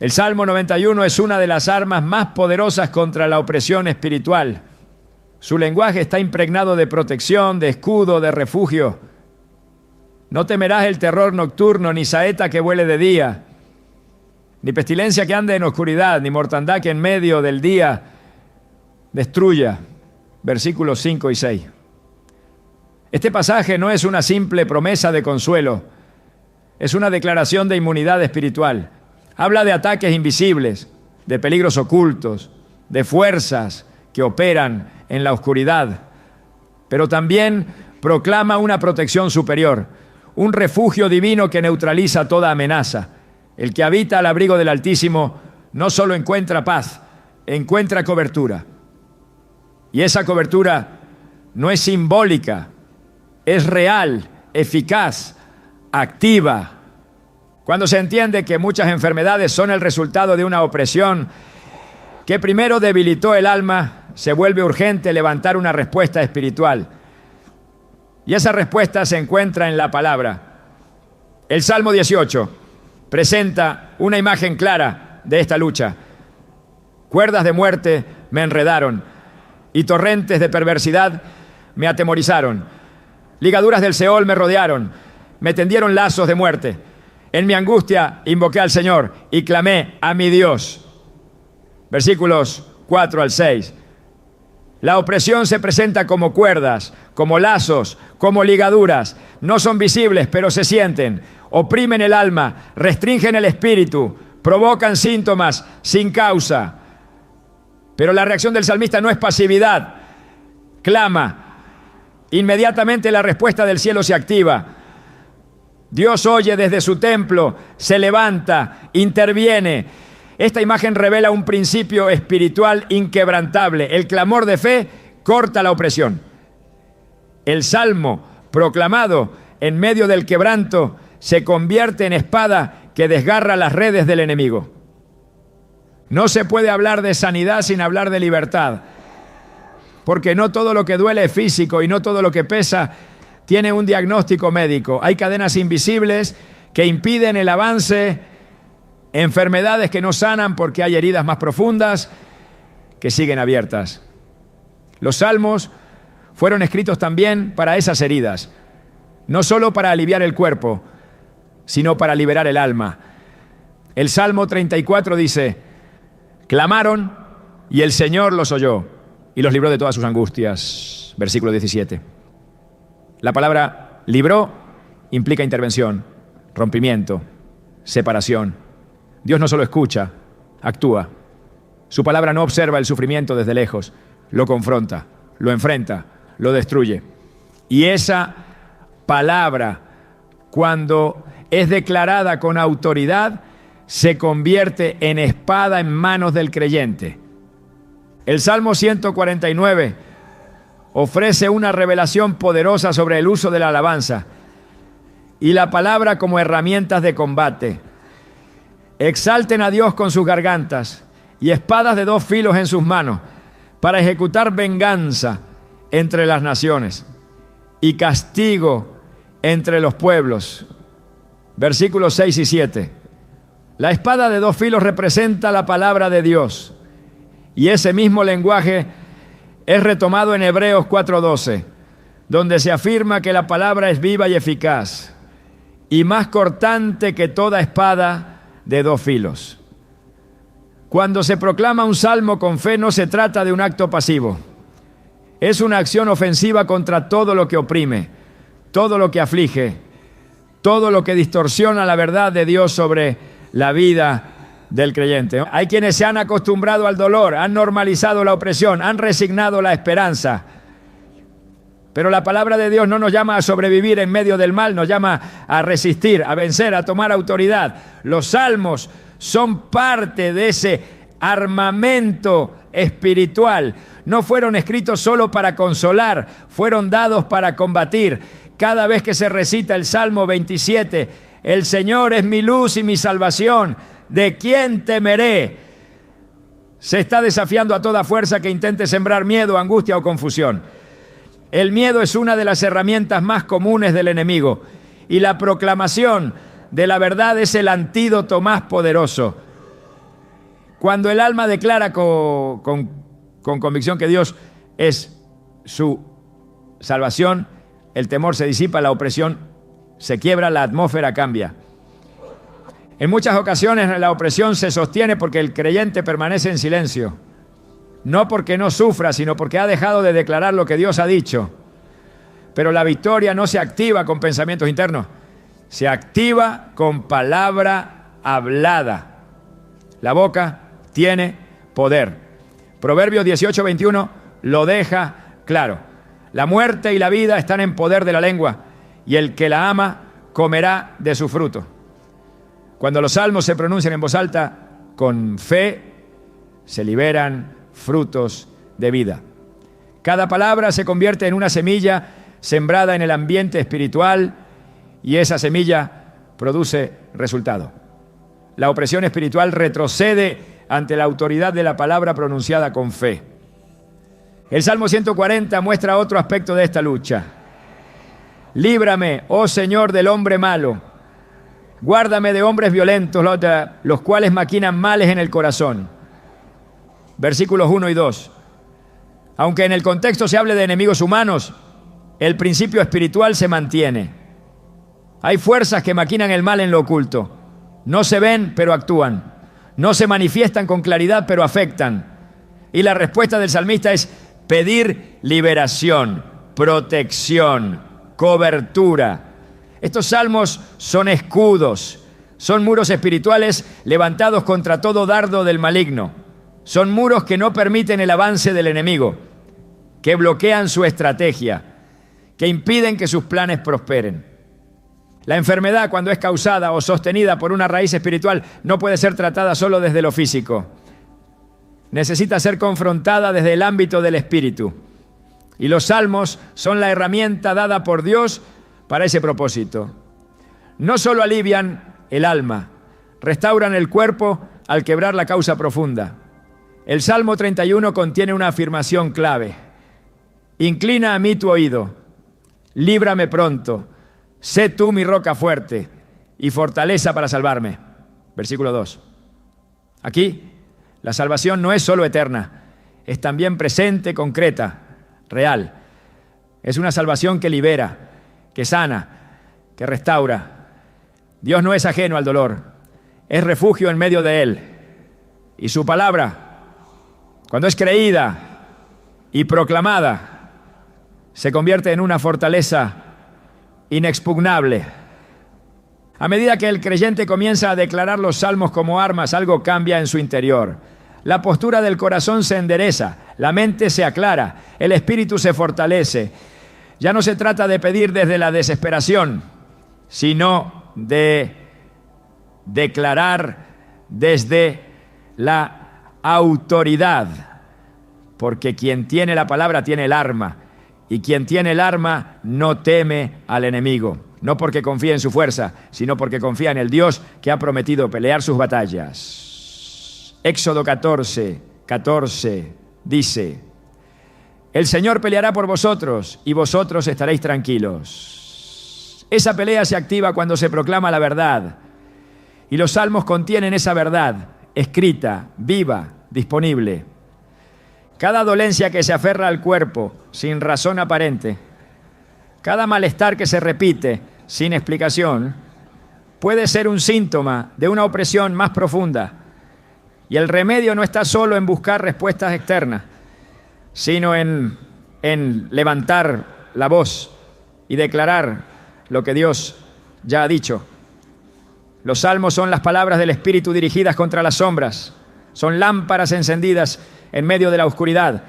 El Salmo 91 es una de las armas más poderosas contra la opresión espiritual. Su lenguaje está impregnado de protección, de escudo, de refugio. No temerás el terror nocturno, ni saeta que vuele de día, ni pestilencia que ande en oscuridad, ni mortandad que en medio del día destruya. Versículos 5 y 6. Este pasaje no es una simple promesa de consuelo, es una declaración de inmunidad espiritual. Habla de ataques invisibles, de peligros ocultos, de fuerzas que operan en la oscuridad, pero también proclama una protección superior, un refugio divino que neutraliza toda amenaza. El que habita al abrigo del Altísimo no solo encuentra paz, encuentra cobertura. Y esa cobertura no es simbólica, es real, eficaz, activa. Cuando se entiende que muchas enfermedades son el resultado de una opresión que primero debilitó el alma, se vuelve urgente levantar una respuesta espiritual. Y esa respuesta se encuentra en la palabra. El Salmo 18 presenta una imagen clara de esta lucha. Cuerdas de muerte me enredaron y torrentes de perversidad me atemorizaron. Ligaduras del Seol me rodearon, me tendieron lazos de muerte. En mi angustia invoqué al Señor y clamé a mi Dios. Versículos 4 al 6. La opresión se presenta como cuerdas, como lazos, como ligaduras. No son visibles, pero se sienten. Oprimen el alma, restringen el espíritu, provocan síntomas sin causa. Pero la reacción del salmista no es pasividad. Clama. Inmediatamente la respuesta del cielo se activa. Dios oye desde su templo, se levanta, interviene. Esta imagen revela un principio espiritual inquebrantable. El clamor de fe corta la opresión. El salmo proclamado en medio del quebranto se convierte en espada que desgarra las redes del enemigo. No se puede hablar de sanidad sin hablar de libertad, porque no todo lo que duele es físico y no todo lo que pesa tiene un diagnóstico médico. Hay cadenas invisibles que impiden el avance, enfermedades que no sanan porque hay heridas más profundas que siguen abiertas. Los salmos fueron escritos también para esas heridas, no solo para aliviar el cuerpo, sino para liberar el alma. El Salmo 34 dice: clamaron y el Señor los oyó y los libró de todas sus angustias. Versículo 17. La palabra libró implica intervención, rompimiento, separación. Dios no solo escucha, actúa. Su palabra no observa el sufrimiento desde lejos, lo confronta, lo enfrenta, lo destruye. Y esa palabra, cuando es declarada con autoridad, se convierte en espada en manos del creyente. El Salmo 149 ofrece una revelación poderosa sobre el uso de la alabanza y la palabra como herramientas de combate. Exalten a Dios con sus gargantas y espadas de dos filos en sus manos para ejecutar venganza entre las naciones y castigo entre los pueblos. Versículos 6 y 7. La espada de dos filos representa la palabra de Dios y ese mismo lenguaje es retomado en Hebreos 4:12, donde se afirma que la palabra es viva y eficaz y más cortante que toda espada de dos filos. Cuando se proclama un salmo con fe, no se trata de un acto pasivo. Es una acción ofensiva contra todo lo que oprime, todo lo que aflige, todo lo que distorsiona la verdad de Dios sobre la vida del creyente. Hay quienes se han acostumbrado al dolor, han normalizado la opresión, han resignado la esperanza. Pero la palabra de Dios no nos llama a sobrevivir en medio del mal, nos llama a resistir, a vencer, a tomar autoridad. Los salmos son parte de ese armamento espiritual. No fueron escritos solo para consolar, fueron dados para combatir. Cada vez que se recita el Salmo 27, el Señor es mi luz y mi salvación, ¿de quién temeré? Se está desafiando a toda fuerza que intente sembrar miedo, angustia o confusión. El miedo es una de las herramientas más comunes del enemigo y la proclamación de la verdad es el antídoto más poderoso. Cuando el alma declara con convicción que Dios es su salvación, el temor se disipa, la opresión se quiebra, la atmósfera cambia. En muchas ocasiones la opresión se sostiene porque el creyente permanece en silencio. No porque no sufra, sino porque ha dejado de declarar lo que Dios ha dicho. Pero la victoria no se activa con pensamientos internos, se activa con palabra hablada. La boca tiene poder. Proverbios 18:21 lo deja claro. La muerte y la vida están en poder de la lengua, y el que la ama comerá de su fruto. Cuando los salmos se pronuncian en voz alta, con fe, se liberan frutos de vida. Cada palabra se convierte en una semilla sembrada en el ambiente espiritual y esa semilla produce resultado. La opresión espiritual retrocede ante la autoridad de la palabra pronunciada con fe. El Salmo 140 muestra otro aspecto de esta lucha. Líbrame, oh Señor, del hombre malo. Guárdame de hombres violentos, los cuales maquinan males en el corazón. Versículos 1 y 2. Aunque en el contexto se hable de enemigos humanos, el principio espiritual se mantiene. Hay fuerzas que maquinan el mal en lo oculto. No se ven, pero actúan. No se manifiestan con claridad, pero afectan. Y la respuesta del salmista es pedir liberación, protección, cobertura. Estos salmos son escudos, son muros espirituales levantados contra todo dardo del maligno. Son muros que no permiten el avance del enemigo, que bloquean su estrategia, que impiden que sus planes prosperen. La enfermedad, cuando es causada o sostenida por una raíz espiritual, no puede ser tratada solo desde lo físico. Necesita ser confrontada desde el ámbito del espíritu. Y los salmos son la herramienta dada por Dios para ese propósito. No solo alivian el alma, restauran el cuerpo al quebrar la causa profunda. El Salmo 31 contiene una afirmación clave. Inclina a mí tu oído, líbrame pronto, sé tú mi roca fuerte y fortaleza para salvarme. Versículo 2. Aquí, la salvación no es solo eterna, es también presente, concreta, real. Es una salvación que libera, que sana, que restaura. Dios no es ajeno al dolor, es refugio en medio de él. Y su palabra, cuando es creída y proclamada, se convierte en una fortaleza inexpugnable. A medida que el creyente comienza a declarar los salmos como armas, algo cambia en su interior. La postura del corazón se endereza, la mente se aclara, el espíritu se fortalece. Ya no se trata de pedir desde la desesperación, sino de declarar desde la autoridad, porque quien tiene la palabra tiene el arma, y quien tiene el arma no teme al enemigo, no porque confía en su fuerza, sino porque confía en el Dios que ha prometido pelear sus batallas. Éxodo 14:14 dice: el Señor peleará por vosotros y vosotros estaréis tranquilos. Esa pelea se activa cuando se proclama la verdad, y los salmos contienen esa verdad escrita, viva, disponible. Cada dolencia que se aferra al cuerpo sin razón aparente, cada malestar que se repite sin explicación, puede ser un síntoma de una opresión más profunda. Y el remedio no está solo en buscar respuestas externas, sino en en levantar la voz y declarar lo que Dios ya ha dicho. Los salmos son las palabras del Espíritu dirigidas contra las sombras. Son lámparas encendidas en medio de la oscuridad.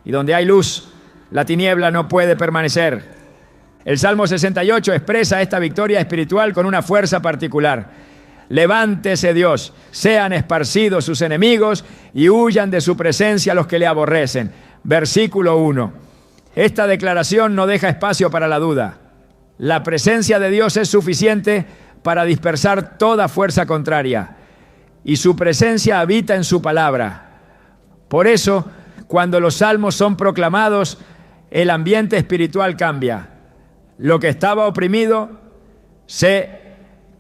Y donde hay luz, la tiniebla no puede permanecer. El Salmo 68 expresa esta victoria espiritual con una fuerza particular. Levántese Dios, sean esparcidos sus enemigos y huyan de su presencia los que le aborrecen. Versículo 1. Esta declaración no deja espacio para la duda. La presencia de Dios es suficiente para dispersar toda fuerza contraria. Y su presencia habita en su palabra. Por eso, cuando los salmos son proclamados, el ambiente espiritual cambia. Lo que estaba oprimido se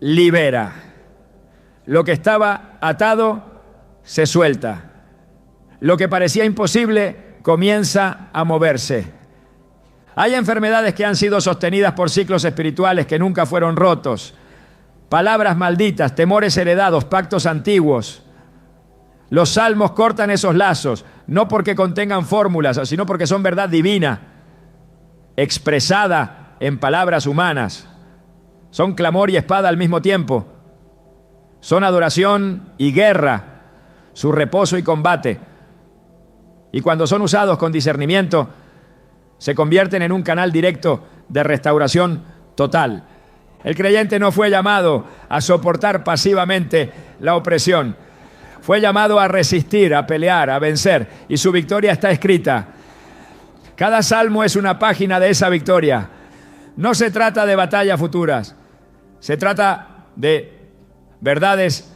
libera. Lo que estaba atado se suelta. Lo que parecía imposible comienza a moverse. Hay enfermedades que han sido sostenidas por ciclos espirituales que nunca fueron rotos. Palabras malditas, temores heredados, pactos antiguos. Los salmos cortan esos lazos, no porque contengan fórmulas, sino porque son verdad divina, expresada en palabras humanas. Son clamor y espada al mismo tiempo. Son adoración y guerra, su reposo y combate. Y cuando son usados con discernimiento, se convierten en un canal directo de restauración total. El creyente no fue llamado a soportar pasivamente la opresión. Fue llamado a resistir, a pelear, a vencer. Y su victoria está escrita. Cada salmo es una página de esa victoria. No se trata de batallas futuras. Se trata de verdades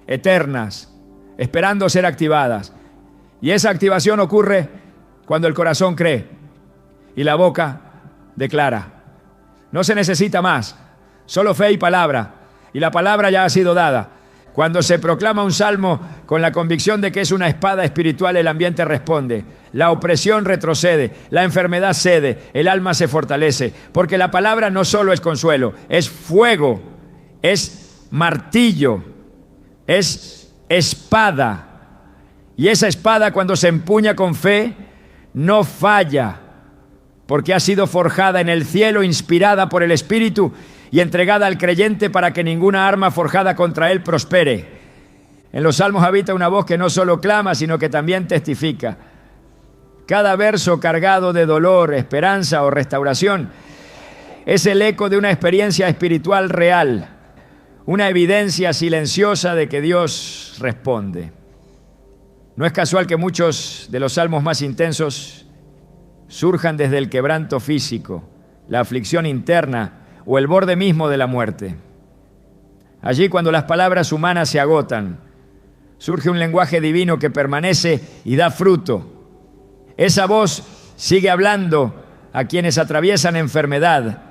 eternas, esperando ser activadas. Y esa activación ocurre cuando el corazón cree y la boca declara. No se necesita más, solo fe y palabra. Y la palabra ya ha sido dada. Cuando se proclama un salmo con la convicción de que es una espada espiritual, el ambiente responde. La opresión retrocede, la enfermedad cede, el alma se fortalece. Porque la palabra no solo es consuelo, es fuego, es martillo, es espada. Y esa espada, cuando se empuña con fe, no falla, porque ha sido forjada en el cielo, inspirada por el Espíritu y entregada al creyente para que ninguna arma forjada contra él prospere. En los salmos habita una voz que no solo clama, sino que también testifica. Cada verso cargado de dolor, esperanza o restauración es el eco de una experiencia espiritual real, una evidencia silenciosa de que Dios responde. No es casual que muchos de los salmos más intensos surjan desde el quebranto físico, la aflicción interna o el borde mismo de la muerte. Allí, cuando las palabras humanas se agotan, surge un lenguaje divino que permanece y da fruto. Esa voz sigue hablando a quienes atraviesan enfermedad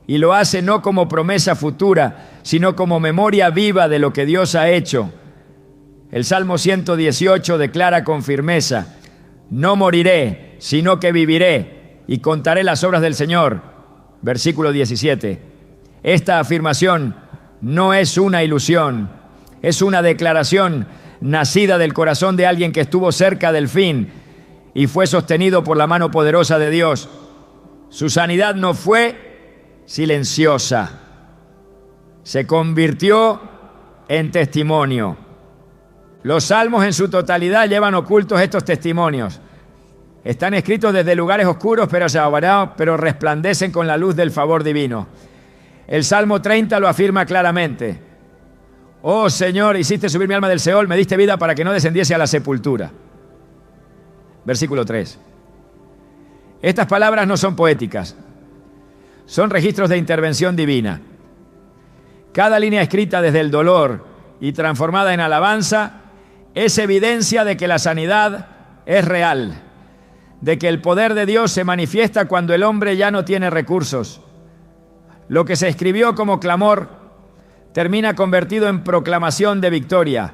y lo hace no como promesa futura, sino como memoria viva de lo que Dios ha hecho. El Salmo 118 declara con firmeza: no moriré, sino que viviré y contaré las obras del Señor. Versículo 17. Esta afirmación no es una ilusión, es una declaración nacida del corazón de alguien que estuvo cerca del fin y fue sostenido por la mano poderosa de Dios. Su sanidad no fue silenciosa, se convirtió en testimonio. Los salmos en su totalidad llevan ocultos estos testimonios. Están escritos desde lugares oscuros, pero resplandecen con la luz del favor divino. El Salmo 30 lo afirma claramente. Oh Señor, hiciste subir mi alma del Seol, me diste vida para que no descendiese a la sepultura. Versículo 3. Estas palabras no son poéticas, son registros de intervención divina. Cada línea escrita desde el dolor y transformada en alabanza es evidencia de que la sanidad es real, de que el poder de Dios se manifiesta cuando el hombre ya no tiene recursos. Lo que se escribió como clamor termina convertido en proclamación de victoria.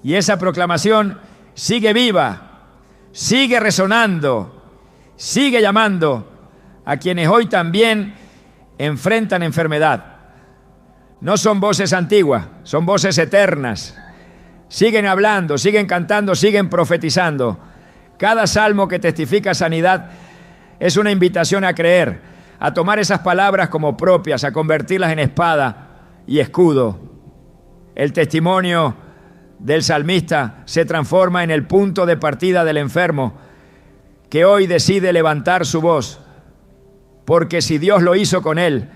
Y esa proclamación sigue viva, sigue resonando, sigue llamando a quienes hoy también enfrentan enfermedad. No son voces antiguas, son voces eternas. Siguen hablando, siguen cantando, siguen profetizando. Cada salmo que testifica sanidad es una invitación a creer, a tomar esas palabras como propias, a convertirlas en espada y escudo. El testimonio del salmista se transforma en el punto de partida del enfermo, que hoy decide levantar su voz, porque si Dios lo hizo con él,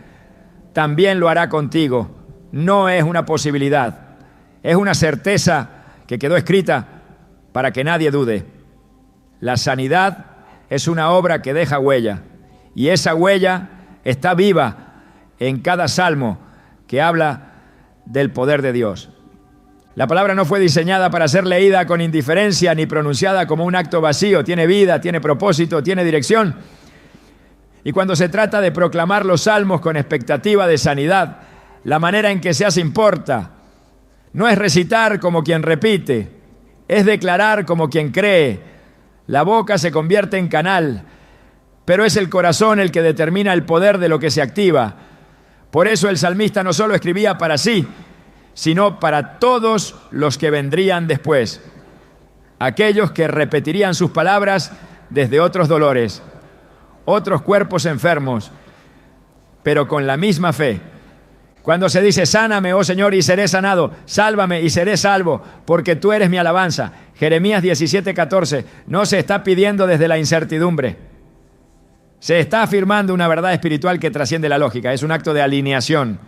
también lo hará contigo. No es una posibilidad, es una certeza que quedó escrita para que nadie dude. La sanidad es una obra que deja huella, y esa huella está viva en cada salmo que habla del poder de Dios. La palabra no fue diseñada para ser leída con indiferencia ni pronunciada como un acto vacío. Tiene vida, tiene propósito, tiene dirección. Y cuando se trata de proclamar los salmos con expectativa de sanidad, la manera en que se hace importa. No es recitar como quien repite, es declarar como quien cree. La boca se convierte en canal, pero es el corazón el que determina el poder de lo que se activa. Por eso el salmista no solo escribía para sí, sino para todos los que vendrían después, aquellos que repetirían sus palabras desde otros dolores, otros cuerpos enfermos, pero con la misma fe. Cuando se dice, sáname, oh Señor, y seré sanado, sálvame y seré salvo, porque tú eres mi alabanza. Jeremías 17:14, no se está pidiendo desde la incertidumbre. Se está afirmando una verdad espiritual que trasciende la lógica. Es un acto de alineación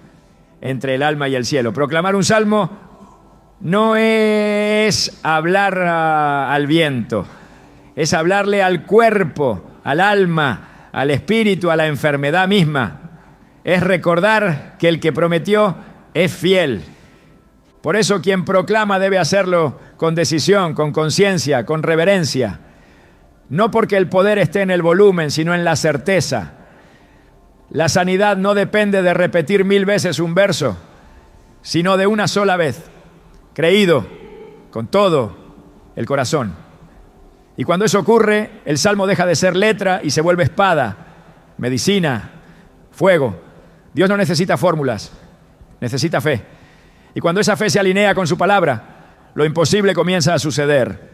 entre el alma y el cielo. Proclamar un salmo no es hablar al viento, es hablarle al cuerpo, al alma, al espíritu, a la enfermedad misma. Es recordar que el que prometió es fiel. Por eso quien proclama debe hacerlo con decisión, con conciencia, con reverencia. No porque el poder esté en el volumen, sino en la certeza. La sanidad no depende de repetir 1000 veces un verso, sino de una sola vez, creído con todo el corazón. Y cuando eso ocurre, el salmo deja de ser letra y se vuelve espada, medicina, fuego. Dios no necesita fórmulas, necesita fe. Y cuando esa fe se alinea con su palabra, lo imposible comienza a suceder.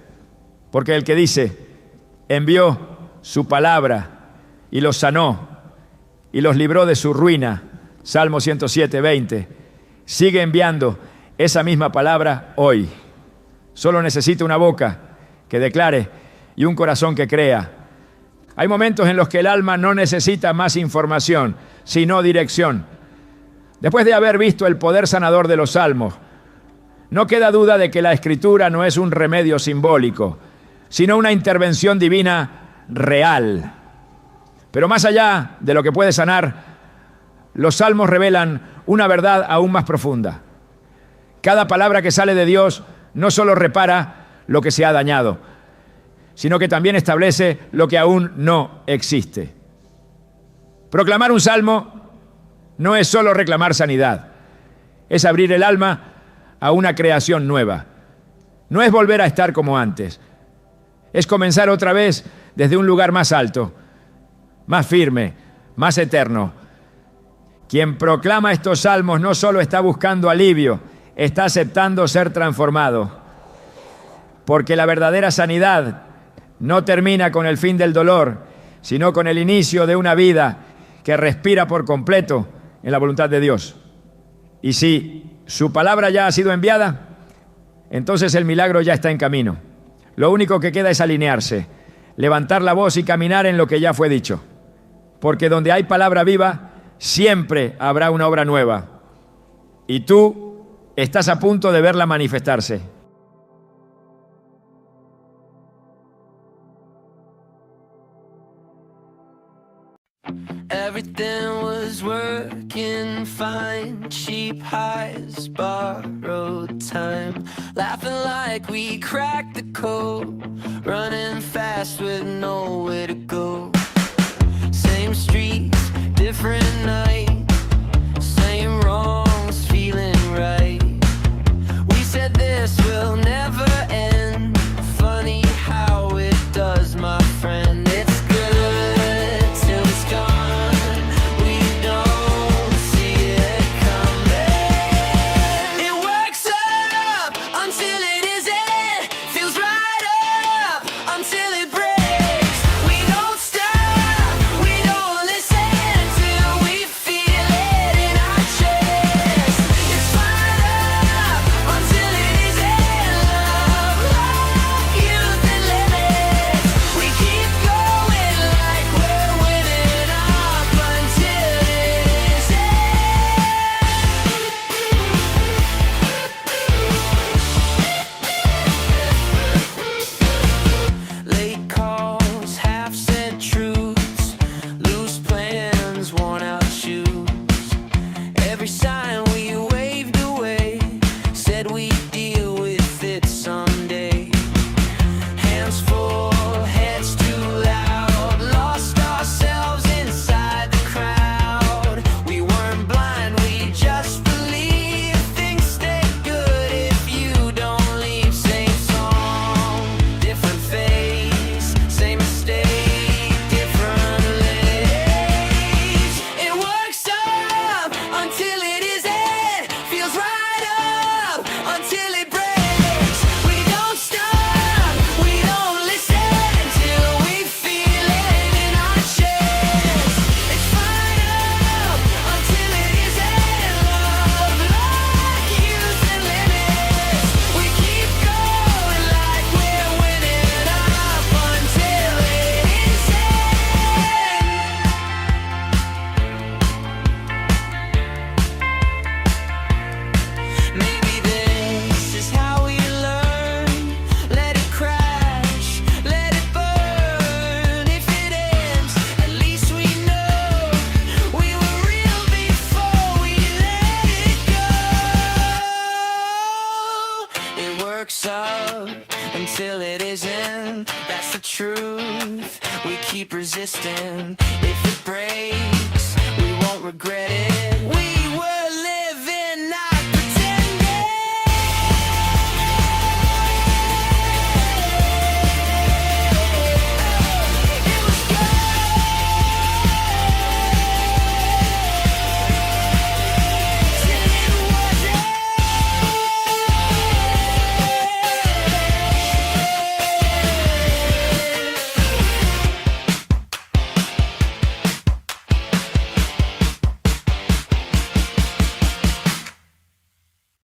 Porque el que dice, envió su palabra y los sanó y los libró de su ruina, Salmo 107:20, sigue enviando esa misma palabra hoy. Solo necesita una boca que declare y un corazón que crea. Hay momentos en los que el alma no necesita más información, sino dirección. Después de haber visto el poder sanador de los salmos, no queda duda de que la Escritura no es un remedio simbólico, sino una intervención divina real. Pero más allá de lo que puede sanar, los salmos revelan una verdad aún más profunda. Cada palabra que sale de Dios no solo repara lo que se ha dañado, sino que también establece lo que aún no existe. Proclamar un salmo no es solo reclamar sanidad, es abrir el alma a una creación nueva. No es volver a estar como antes, es comenzar otra vez desde un lugar más alto, más firme, más eterno. Quien proclama estos salmos no solo está buscando alivio, está aceptando ser transformado. Porque la verdadera sanidad no termina con el fin del dolor, sino con el inicio de una vida que respira por completo en la voluntad de Dios. Y si su palabra ya ha sido enviada, entonces el milagro ya está en camino. Lo único que queda es alinearse, levantar la voz y caminar en lo que ya fue dicho. Porque donde hay palabra viva, siempre habrá una obra nueva. Y tú estás a punto de verla manifestarse. Everything was working fine. Cheap highs, borrowed time. Laughing like we cracked the code. Running fast with nowhere to go. Same streets, different night. Same wrongs, feeling right. We said this will never end. Funny how it does, my friend. It's good till it's gone. We don't see it coming. It works up until it isn't. Feels right up until it breaks. until it isn't. That's the truth. We keep resisting. If it breaks, we won't regret it. We were living